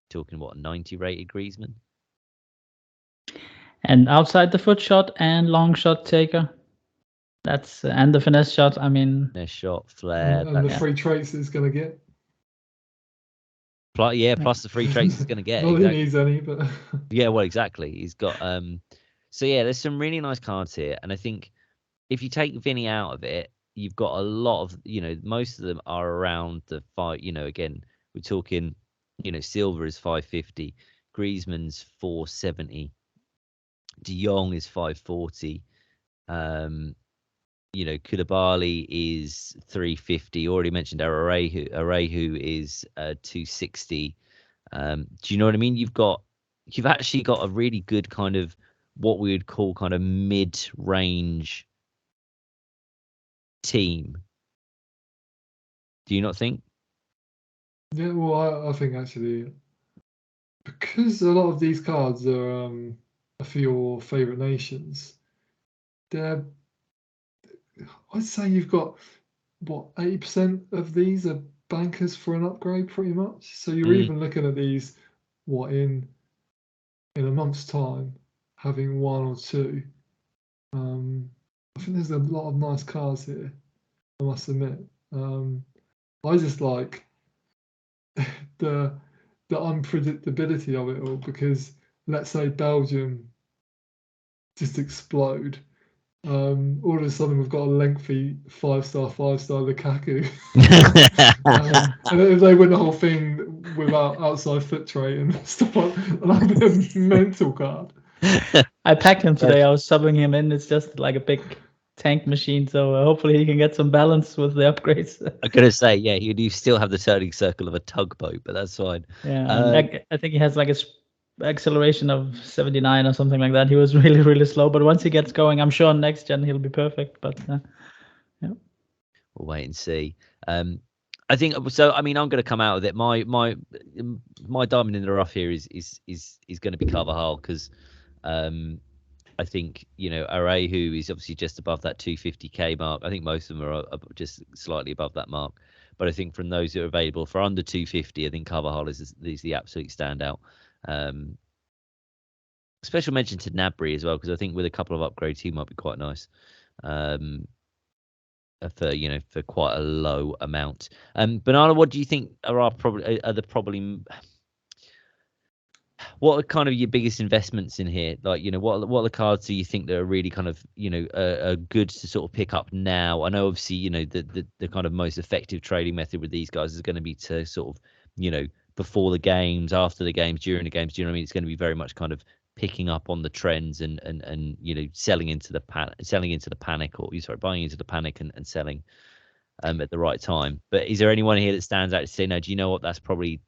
talking about a 90 rated Griezmann. And outside the foot shot and long shot taker. That's and the finesse shot. I mean, finesse shot, flair, and the free traits it's going to get. Plus the free traits he's going to get. Not exactly. He needs any, but well, exactly. He's got So there's some really nice cards here, and I think if you take Vinny out of it, you've got a lot of most of them are around the 5. Again, we're talking Silva is 550, Griezmann's 470, De Jong is 540. Koulibaly is 350. Already mentioned Araujo is 260. Do you know what I mean? You've actually got a really good kind of what we would call kind of mid-range team. Do you not think? Yeah, well, I think actually, because a lot of these cards are for your favourite nations, I'd say you've got 80% of these are bankers for an upgrade, pretty much. So you're even looking at these, in a month's time, having 1 or 2. I think there's a lot of nice cards here, I must admit. I just like the unpredictability of it all, because let's say Belgium just explode. All of a sudden we've got a lengthy 5-star Lukaku. And if they win the whole thing without outside foot trait and stuff like that, be a mental card. I packed him today. I was subbing him in. It's just like a big tank machine, so hopefully he can get some balance with the upgrades. I'm gonna say, you do still have the turning circle of a tugboat, but that's fine. I think he has like a acceleration of 79 or something like that. He was really, really slow, but once he gets going, I'm sure next gen he'll be perfect. But we'll wait and see. I think so. I mean, I'm going to come out with it. My diamond in the rough here is going to be Carvajal, because I I think, Arehu is obviously just above that 250k mark. I think most of them are just slightly above that mark. But I think from those that are available for under 250, I think Carvajal is the absolute standout. Special mention to Gnabry as well, because I think with a couple of upgrades, he might be quite nice. For quite a low amount. Banana, what do you think what are kind of your biggest investments in here? Like, what are the cards do you think that are really kind of, are good to sort of pick up now? I know obviously, the kind of most effective trading method with these guys is going to be to sort of, before the games, after the games, during the games. Do you know what I mean? It's going to be very much kind of picking up on the trends and selling into the panic, or buying into the panic and selling at the right time. But is there anyone here that stands out to say, no, do you know what, that's probably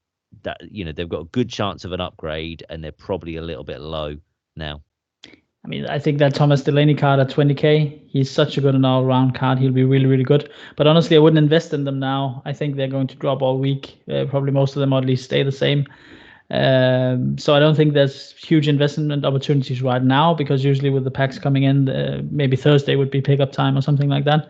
that they've got a good chance of an upgrade and they're probably a little bit low now? I mean, I think that Thomas Delaney card at 20k, he's such a good and all-round card. He'll be really, really good. But honestly, I wouldn't invest in them now. I think they're going to drop all week. Probably most of them, or at least stay the same. So I don't think there's huge investment opportunities right now, because usually with the packs coming in, maybe Thursday would be pickup time or something like that.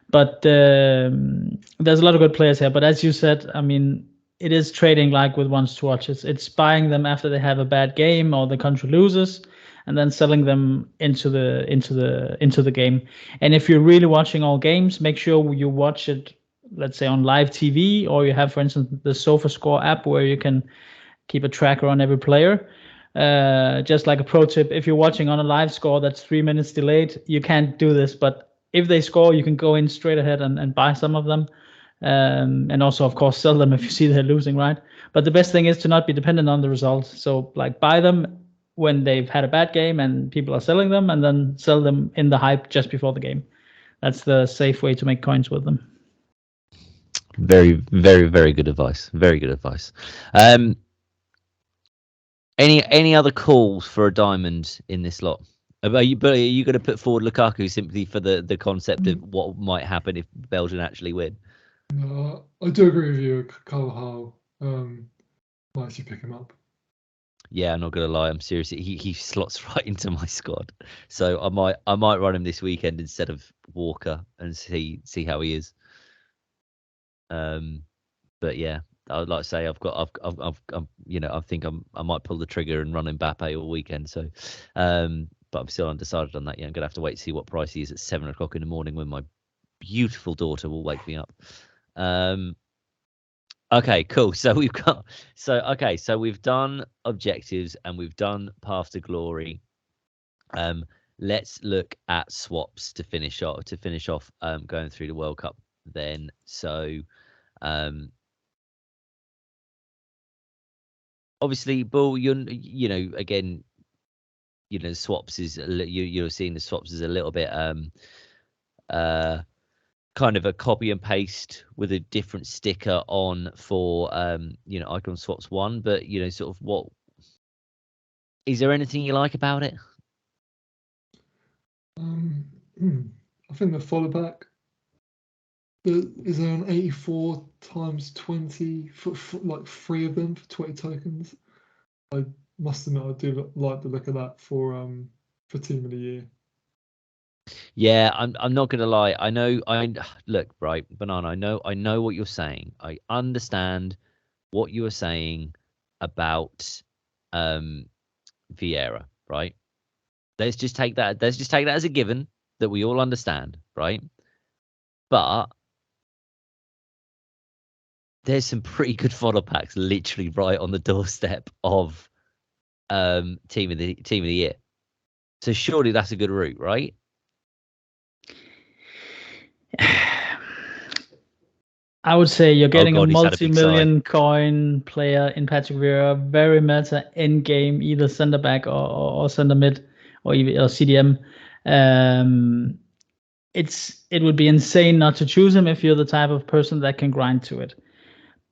But there's a lot of good players here. But as you said, I mean, it is trading like with ones to watch. It's buying them after they have a bad game or the country loses, and then selling them into the game. And if you're really watching all games, make sure you watch it, let's say on live TV, or you have, for instance, the SofaScore app where you can keep a tracker on every player. Just like a pro tip, if you're watching on a live score that's 3 minutes delayed, you can't do this. But if they score, you can go in straight ahead and buy some of them. And also, of course, sell them if you see they're losing, right? But the best thing is to not be dependent on the results. So like buy them when they've had a bad game and people are selling them, and then sell them in the hype just before the game. That's the safe way to make coins with them. Very, very, very good advice. Very good advice. Any other calls for a diamond in this lot? Are you going to put forward Lukaku simply for the concept of what might happen if Belgium actually win? No, I do agree with you. Carvajal, might actually pick him up. Yeah, I'm not gonna lie. I'm serious. He slots right into my squad, so I might run him this weekend instead of Walker and see how he is. But yeah, I would like to say I think I might pull the trigger and run Mbappe all weekend. So, but I'm still undecided on that. Yeah, I'm gonna have to wait to see what price he is at 7 o'clock in the morning when my beautiful daughter will wake me up. Okay, cool. So we've done objectives and we've done path to glory. Let's look at swaps to finish off going through the World Cup then. So obviously, Bull, again, swaps is you're seeing the swaps as a little bit kind of a copy and paste with a different sticker on for Icon Swaps 1, but sort of what is there anything you like about it? I think the follow back, is there an 84 times 20 for like 3 of them for 20 tokens? I must admit I do like the look of that for Team of the Year. Yeah, I'm not gonna lie. Look, right, Banana. I know what you're saying. I understand what you are saying about Vieira, right? Let's just take that as a given that we all understand, right? But there's some pretty good fodder packs literally right on the doorstep of team of the year. So surely that's a good route, right? I would say you're getting a multi-million coin player in Patrick Vieira, very meta end game, either center back or center mid or even CDM. It would be insane not to choose him if you're the type of person that can grind to it.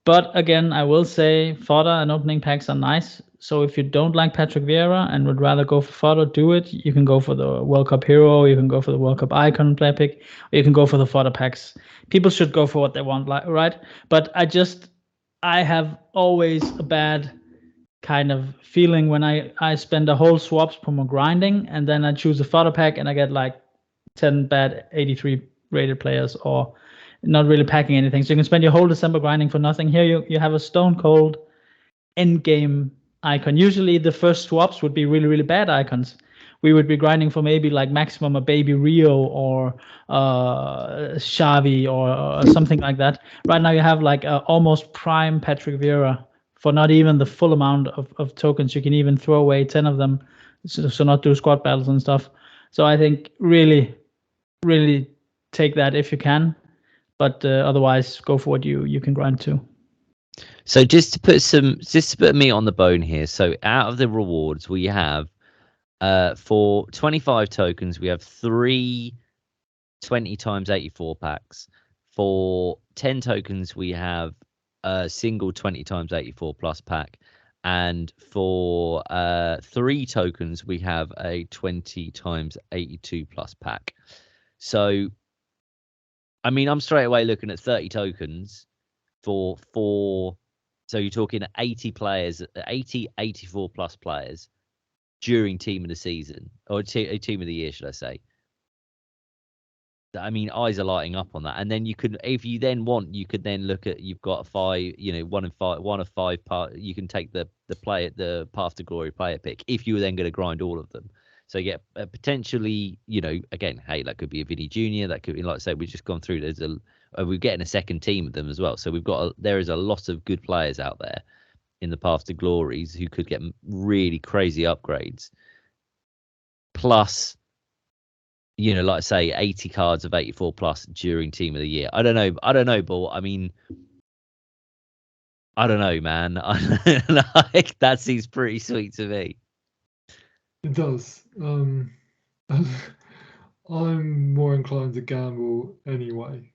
But again, I will say fodder and opening packs are nice. So if you don't like Patrick Vieira and would rather go for fodder, do it. You can go for the World Cup hero, you can go for the World Cup icon player pick, or you can go for the fodder packs. People should go for what they want, right? But I have always a bad kind of feeling when I spend a whole swaps per more grinding, and then I choose a fodder pack and I get like 10 bad 83 rated players, or not really packing anything. So you can spend your whole December grinding for nothing. Here you have a stone cold end game icon. Usually the first swaps would be really, really bad icons. We would be grinding for maybe like maximum a baby Rio or Xavi or something like that. Right now you have like almost prime Patrick Vieira for not even the full amount of tokens. You can even throw away 10 of them, so not do squad battles and stuff. So I think really take that if you can, but otherwise go for what you can grind to. So just to put meat on the bone here. So out of the rewards we have, for 25 tokens we have 3 20 times 84 packs. For 10 tokens we have a single 20 times 84 plus pack, and for 3 tokens we have a 20 times 82 plus pack. So I mean, I'm straight away looking at 30 tokens for 4. So you're talking 80 players, 84 plus players during team of the season, or team of the year, should I say. I mean, eyes are lighting up on that. And then you could, if you then want, you could then look at, you've got 5, 1 of 5 part. You can take the Path to Glory player pick if you were then going to grind all of them. So you get potentially, again, hey, that could be a Vinny Jr. That could be, like I say, we've just gone through. We're getting a second team of them as well. So there is a lot of good players out there in the Path to Glories who could get really crazy upgrades. Plus, like I say, 80 cards of 84 plus during team of the year. I don't know, Bull. I mean, I don't know, man. Like, that seems pretty sweet to me. It does. I'm more inclined to gamble anyway.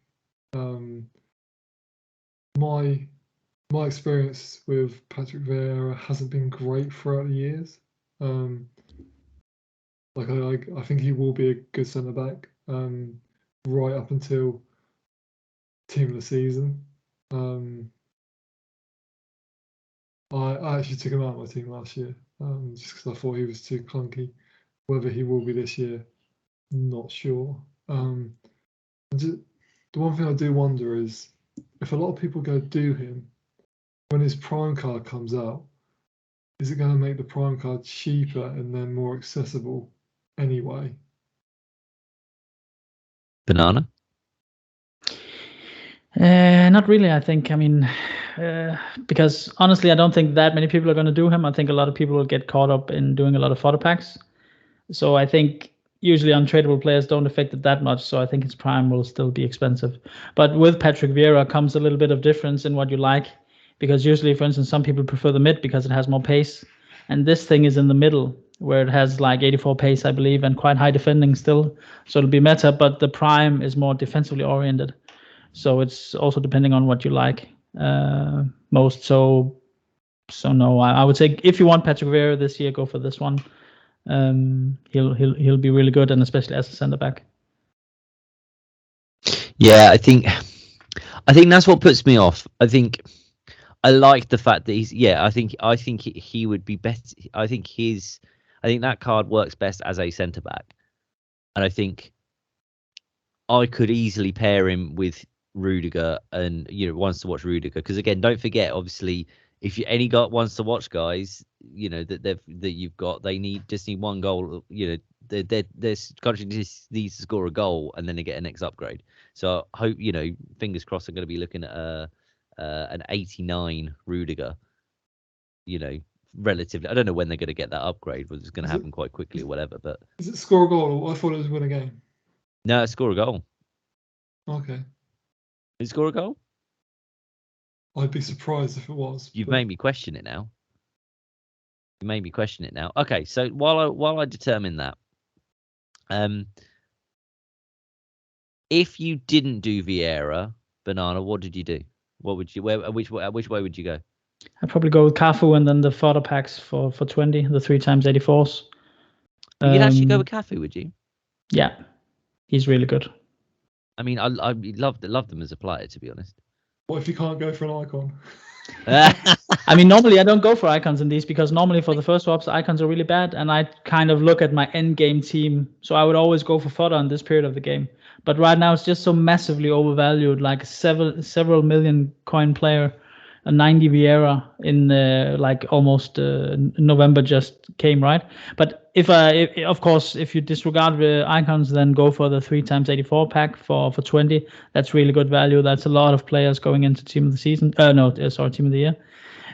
My experience with Patrick Vieira hasn't been great throughout the years. Like I think he will be a good centre back right up until team of the season. I actually took him out of my team last year just because I thought he was too clunky. Whether he will be this year, not sure. The one thing I do wonder is if a lot of people go do him, when his prime card comes out, is it going to make the prime card cheaper and then more accessible anyway? Banana? Not really, I think. I mean, because honestly, I don't think that many people are going to do him. I think a lot of people will get caught up in doing a lot of fodder packs. So I think usually untradeable players don't affect it that much. So I think his prime will still be expensive. But with Patrick Vieira comes a little bit of difference in what you like. Because usually, for instance, some people prefer the mid because it has more pace. And this thing is in the middle, where it has like 84 pace, I believe, and quite high defending still. So it'll be meta, but the prime is more defensively oriented. So it's also depending on what you like most. So no, I would say if you want Patrick Vieira this year, go for this one. He'll be really good, and especially as a centre back. Yeah, I think that's what puts me off. I think I like the fact that he's. Yeah, I think he would be best. I think that card works best as a centre back, and I think I could easily pair him with Rudiger, and wants to watch Rudiger, because again, don't forget, obviously, if you any got wants to watch guys, that you've got, they just need one goal. This country just needs to score a goal and then they get a next upgrade. So I hope, fingers crossed, I'm going to be looking at an 89 Rudiger. Relatively, I don't know when they're going to get that upgrade, whether it's going to happen quite quickly or whatever. But is it score a goal? I thought it was win a game. No, score a goal. Okay. Did it score a goal? I'd be surprised if it was. You've made me question it now. Okay, so while I determine that, if you didn't do Vieira, Banana, what did you do? What would you? Which way would you go? I'd probably go with Cafu and then the fodder packs for 20, the 3 times 84s. You'd actually go with Cafu, would you? Yeah, he's really good. I mean, I loved them as a player, to be honest. What if you can't go for an icon? I mean, normally I don't go for icons in these because normally for the first swaps, icons are really bad, and I kind of look at my end game team. So I would always go for fodder in this period of the game. But right now it's just so massively overvalued, like several million coin player, a 90 Vieira in like almost November just came, right? But of course, if you disregard the icons, then go for the 3x84 pack for 20. That's really good value. That's a lot of players going into team of the season. Team of the year.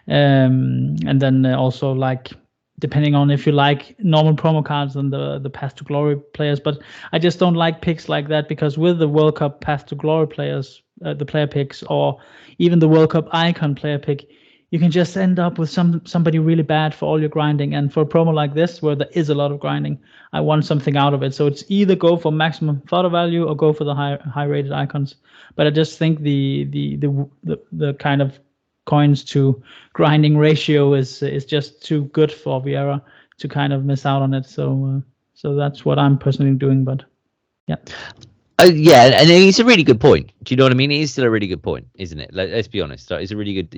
And then also like depending on if you like normal promo cards and the Path to Glory players. But I just don't like picks like that because with the World Cup Path to Glory players, the player picks, or even the World Cup Icon player pick, you can just end up with somebody really bad for all your grinding. And for a promo like this, where there is a lot of grinding, I want something out of it. So it's either go for maximum photo value or go for the high rated icons. But I just think the kind of coins to grinding ratio is just too good for Vieira to kind of miss out on it. So that's what I'm personally doing. But yeah. Yeah, and it's a really good point. Do you know what I mean? It is still a really good point, isn't it? Let's be honest. It's a really good,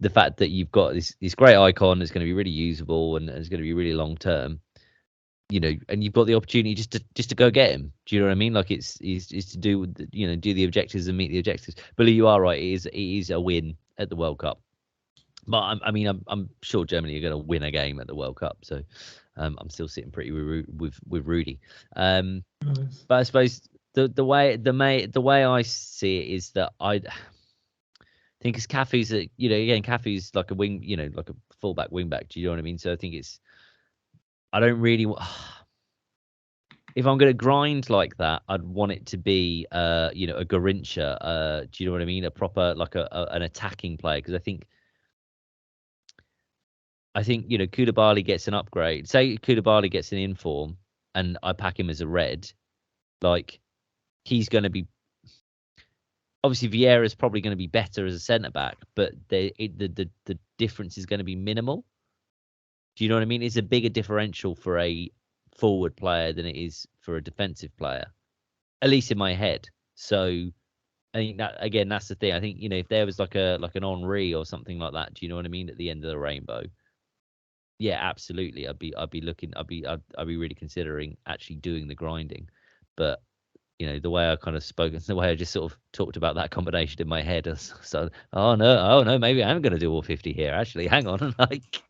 the fact that you've got this great icon that's going to be really usable and it's going to be really long term, and you've got the opportunity just to go get him. Do you know what I mean? Like it's to do, do the objectives and meet the objectives. But you are right. It is a win at the World Cup. But I'm sure Germany are going to win a game at the World Cup. So I'm still sitting pretty with Rudy. Nice. But I suppose the way I see it is that I think it's Cafu's Cafu's like a wing, like a fullback wingback. Do you know what I mean? So I think I don't really. If I'm going to grind like that, I'd want it to be, a Garincha. Do you know what I mean? A proper like an attacking player, because I think Koulibaly gets an upgrade. Say Koulibaly gets an inform, and I pack him as a red, like he's going to be. Obviously, Vieira is probably going to be better as a centre back, but the difference is going to be minimal. Do you know what I mean? It's a bigger differential for a forward player than it is for a defensive player, at least in my head. So I think that's the thing. I think if there was like an Henry or something like that, do you know what I mean, at the end of the rainbow? Yeah, absolutely. I'd be really considering actually doing the grinding, but the way I kind of spoke, the way I just sort of talked about that combination in my head, so oh no, maybe I'm going to do all 50 here. Actually, hang on, like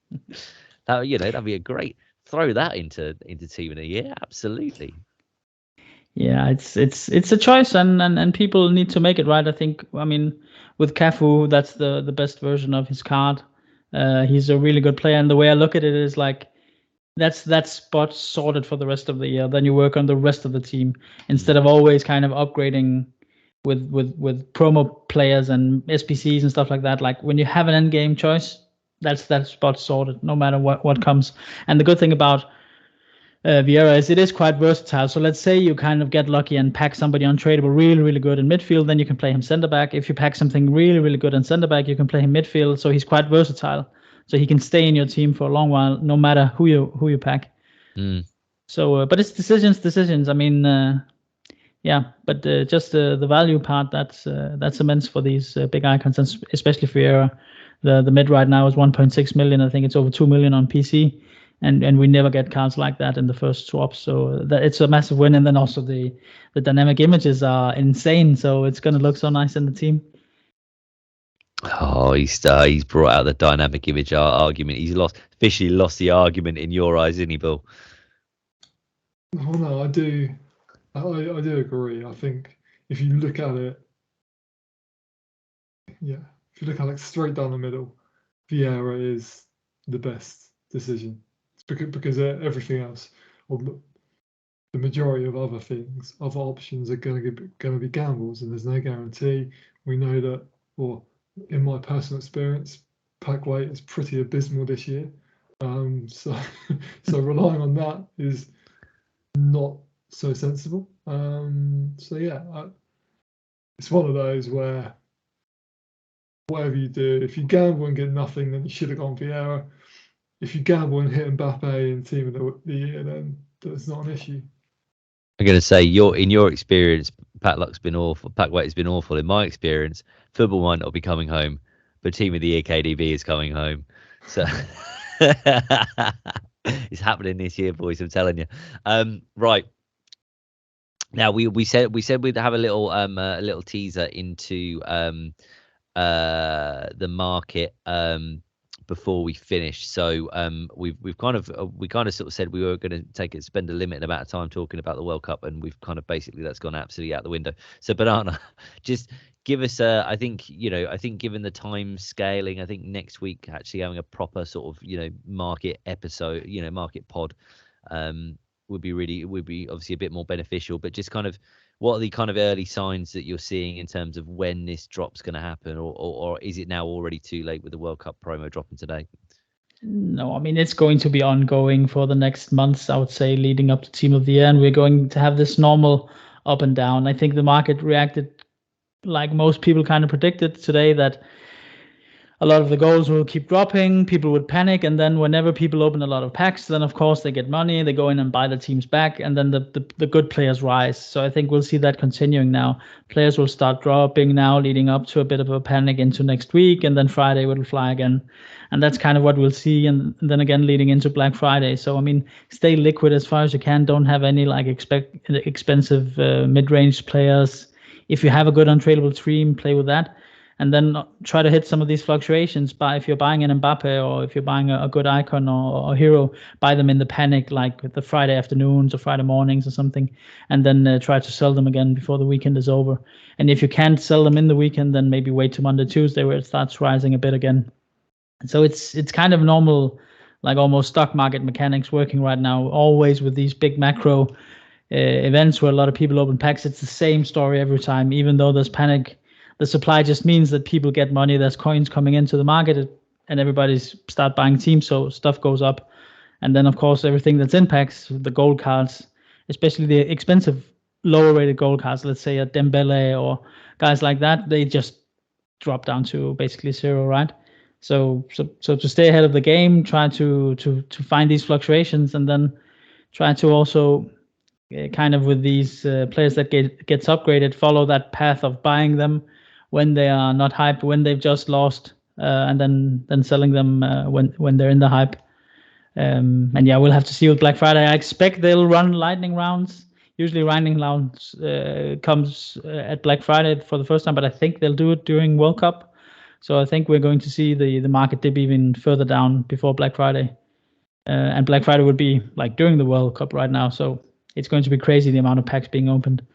that, that'd be a great. Throw that into team of the year, absolutely. Yeah, it's a choice, and people need to make it right. I think. I mean, with Cafu, that's the best version of his card. He's a really good player, and the way I look at it is like that's spot sorted for the rest of the year. Then you work on the rest of the team instead of always kind of upgrading with promo players and SPCs and stuff like that. Like when you have an end game choice, that's spot sorted no matter what comes. And the good thing about Vieira is it is quite versatile. So let's say you kind of get lucky and pack somebody untradeable really, really good in midfield, then you can play him center back. If you pack something really, really good in center back, you can play him midfield. So he's quite versatile. So he can stay in your team for a long while, no matter who you pack. So, but it's decisions. I mean, yeah, but just the value part, that's immense for these big icons, and especially for Vieira. The mid right now is 1.6 million. I think it's over 2 million on PC. And we never get cards like that in the first swap, so it's a massive win. And then also the dynamic images are insane, so it's going to look so nice in the team. Oh, he's brought out the dynamic image argument. He's officially lost the argument in your eyes, isn't he, Bill? Oh no, I do agree. I think if you look at it, if you look at it straight down the middle, Vieira is the best decision. Because everything else, or the majority of other things, other options are going to be gambles, and there's no guarantee. We know that, or in my personal experience, pack weight is pretty abysmal this year. So relying on that is not so sensible. So yeah, it's one of those where whatever you do, if you gamble and get nothing, then you should have gone Vieira. If you gamble and hit Mbappe in team of the year, then that's not an issue. I'm going to say, in your experience, pack luck's been awful. Pack weight has been awful. In my experience, football might not be coming home, but Team of the Year KDB is coming home. So it's happening this year, boys. I'm telling you. Right. Now we said we'd have a little teaser into the market before we finish. So we kind of sort of said we were going to spend a limited amount of time talking about the World Cup, and we've kind of basically that's gone absolutely out the window. So Banana, just give us I think given the time scaling, I think next week actually having a proper sort of market episode, market pod would be obviously a bit more beneficial. But just kind of what are the kind of early signs that you're seeing in terms of when this drop's going to happen, or is it now already too late with the World Cup promo dropping today? No, I mean, it's going to be ongoing for the next months, I would say, leading up to Team of the Year, and we're going to have this normal up and down. I think the market reacted like most people kind of predicted today, that a lot of the goals will keep dropping, people would panic, and then whenever people open a lot of packs, then of course they get money, they go in and buy the teams back, and then the good players rise. So I think we'll see that continuing now. Players will start dropping now, leading up to a bit of a panic into next week, and then Friday will fly again. And that's kind of what we'll see, and then again leading into Black Friday. So I mean, stay liquid as far as you can. Don't have any like expensive mid-range players. If you have a good untradeable stream, play with that. And then try to hit some of these fluctuations. If you're buying an Mbappe, or if you're buying a good icon or hero, buy them in the panic, like the Friday afternoons or Friday mornings or something, and then try to sell them again before the weekend is over. And if you can't sell them in the weekend, then maybe wait till Monday, Tuesday, where it starts rising a bit again. So it's kind of normal, like almost stock market mechanics working right now, always with these big macro events where a lot of people open packs. It's the same story every time. Even though there's panic, the supply just means that people get money. There's coins coming into the market, and everybody's start buying teams, so stuff goes up. And then of course everything that's in packs, the gold cards, especially the expensive lower rated gold cards, let's say a Dembele or guys like that, they just drop down to basically zero, right? So to stay ahead of the game, try to find these fluctuations, and then try to also kind of with these players that gets upgraded, follow that path of buying them when they are not hyped, when they've just lost, and then selling them when they're in the hype. And yeah, we'll have to see with Black Friday. I expect they'll run lightning rounds. Usually lightning rounds comes at Black Friday for the first time, but I think they'll do it during World Cup. So I think we're going to see the market dip even further down before Black Friday. And Black Friday would be like during the World Cup right now. So it's going to be crazy, the amount of packs being opened.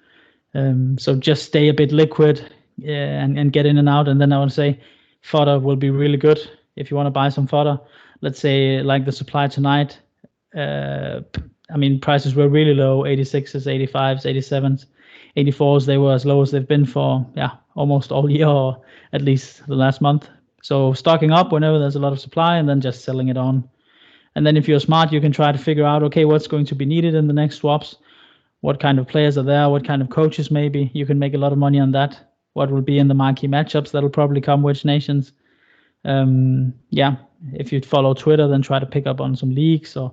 So just stay a bit liquid and get in and out. And then I would say fodder will be really good if you want to buy some fodder. Let's say like the supply tonight. I mean, prices were really low, 86s, 85s, 87s, 84s. They were as low as they've been for almost all year, or at least the last month. So stocking up whenever there's a lot of supply, and then just selling it on. And then if you're smart, you can try to figure out, okay, what's going to be needed in the next swaps? What kind of players are there? What kind of coaches maybe? You can make a lot of money on that. What will be in the marquee matchups? That'll probably come which nations. If you follow Twitter, then try to pick up on some leaks, or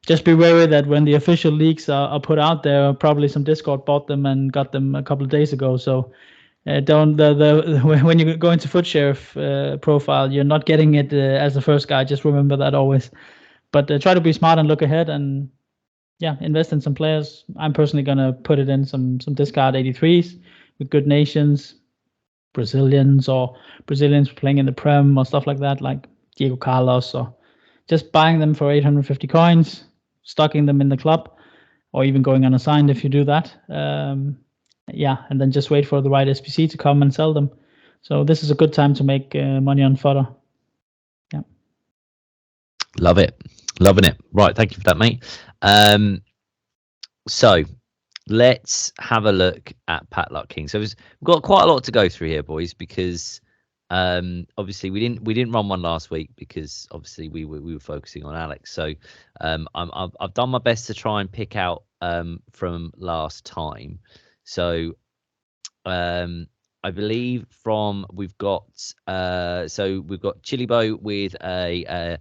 just be wary that when the official leaks are put out there, probably some Discord bought them and got them a couple of days ago. So don't when you go into FUT Sheriff profile, you're not getting it as the first guy. Just remember that always. But try to be smart and look ahead, and invest in some players. I'm personally gonna put it in some discard 83s with good nations, Brazilians playing in the Prem or stuff like that, like Diego Carlos, or just buying them for 850 coins, stocking them in the club, or even going unassigned if you do that. And then just wait for the right SPC to come and sell them. So this is a good time to make money on fodder. Yeah. Love it. Loving it. Right. Thank you for that, mate. So let's have a look at Pat Luck King. So we've got quite a lot to go through here, boys, because obviously we didn't run one last week because obviously we were focusing on Alex. So I've done my best to try and pick out from last time. So I believe we've got Chilibo with a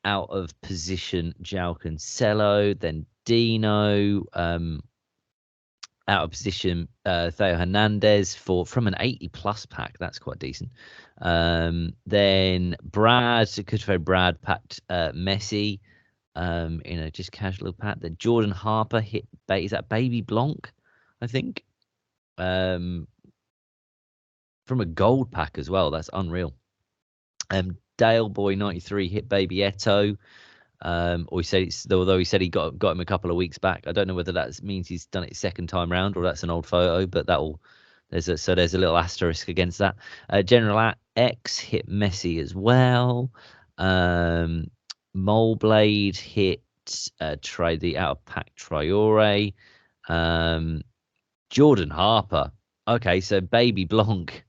out of position João Cancelo, then Dino, Out of position, Theo Hernandez from an 80+ pack. That's quite decent. Then Brad packed Messi in a just casual pack. Then Jordan Harper hit, is that Baby Blanc, I think? From a gold pack as well. That's unreal. Dale Boy 93 hit Baby Eto. Or although he said he got him a couple of weeks back. I don't know whether that means he's done it second time round or that's an old photo, but there's a little asterisk against that. General X hit Messi as well. Moleblade hit the out of pack Traore. Jordan Harper. Okay, so Baby Blanc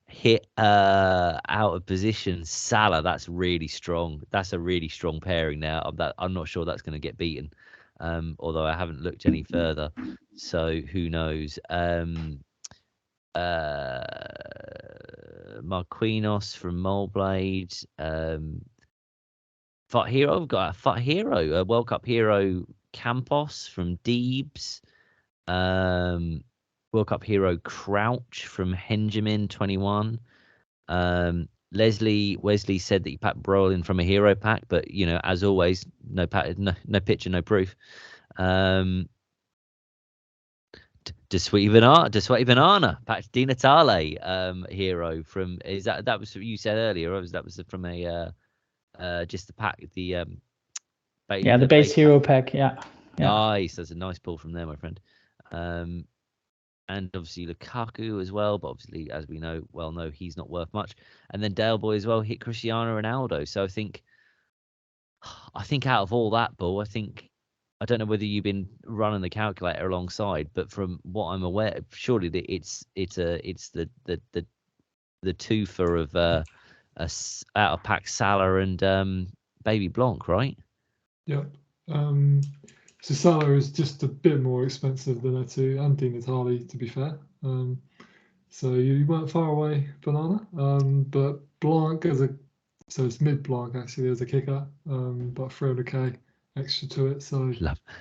hit out of position Salah. That's really strong. That's a really strong pairing now. I'm not sure that's going to get beaten, although I haven't looked any further, so who knows. Marquinhos from Moleblade. FUT Hero. We've got a FUT Hero, a World Cup hero Campos from Deebs. World Cup hero Crouch from Henjamin 21. Wesley said that he packed Brolin from a hero pack, but as always, no picture, no proof. De Sweetie Banana packed Di Natale hero from, that was what you said earlier, or that was from a just the pack, the base hero pack. Yeah. Nice. That's a nice pull from there, my friend. And obviously Lukaku as well, but obviously, as we know, he's not worth much. And then Dale Boy as well hit Cristiano Ronaldo. So I think out of all that, Bull, I don't know whether you've been running the calculator alongside, but from what I'm aware, surely it's the twofer of out of pack Salah and Baby Blanc, right? Yeah. So Salah is just a bit more expensive than Eto and Di Natale, to be fair. So you weren't far away, Banana. But Blanc so it's mid Blanc actually as a kicker, but 300k extra to it. So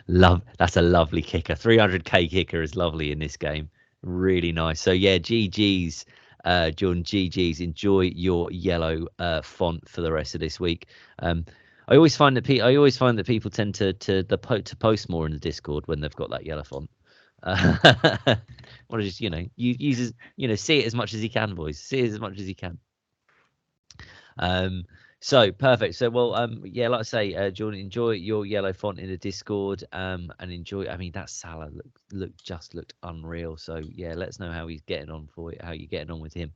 love. That's a lovely kicker. 300k kicker is lovely in this game. Really nice. So yeah, GG's, John. GG's. Enjoy your yellow font for the rest of this week. I always find that people tend to post more in the Discord when they've got that yellow font. Or just see it as much as you can, boys. See it as much as you can. So perfect. So like I say, Jordan, enjoy your yellow font in the Discord. And enjoy. I mean, that Salah looked unreal. So yeah, let us know how he's getting on how you're getting on with him.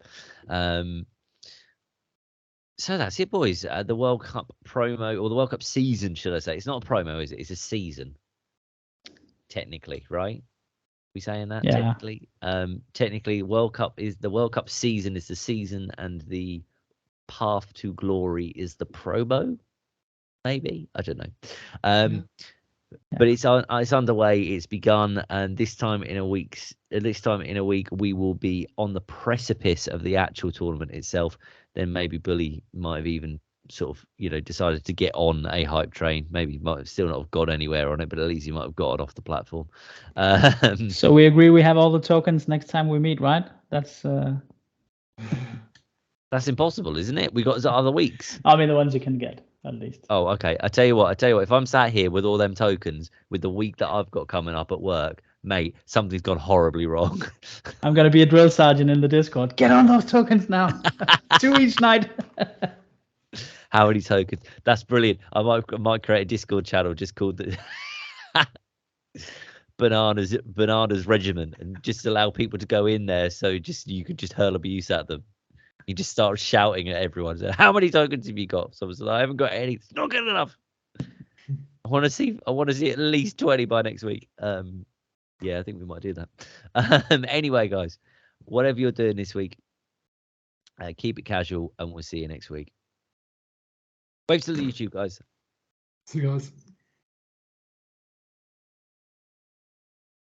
So that's it, boys. The World Cup promo, or the World Cup season, should I say? It's not a promo, is it? It's a season, technically, right? We saying that? Yeah. Technically, the World Cup season is the season, and the path to glory is the promo. Maybe, I don't know. But it's underway. It's begun, and this time in a week, we will be on the precipice of the actual tournament itself. Then maybe Bully might have even sort of, decided to get on a hype train. Maybe he might have still not have got anywhere on it, but at least he might have gotten off the platform. So we agree we have all the tokens next time we meet, right? That's impossible, isn't it? We got other weeks. I mean, the ones you can get, at least. Oh, okay. I tell you what, if I'm sat here with all them tokens with the week that I've got coming up at work, mate, something's gone horribly wrong. I'm going to be a drill sergeant in the Discord. Get on those tokens now. 2 each night. How many tokens? That's brilliant. I might create a Discord channel just called the Bananas Regiment, and just allow people to go in there. So you could just hurl abuse at them. You just start shouting at everyone. So, how many tokens have you got? Someone said, I haven't got any. It's not good enough. I want to see at least 20 by next week. Yeah, I think we might do that. Anyway, guys, whatever you're doing this week, keep it casual, and we'll see you next week. Waves to the YouTube, guys. See you guys.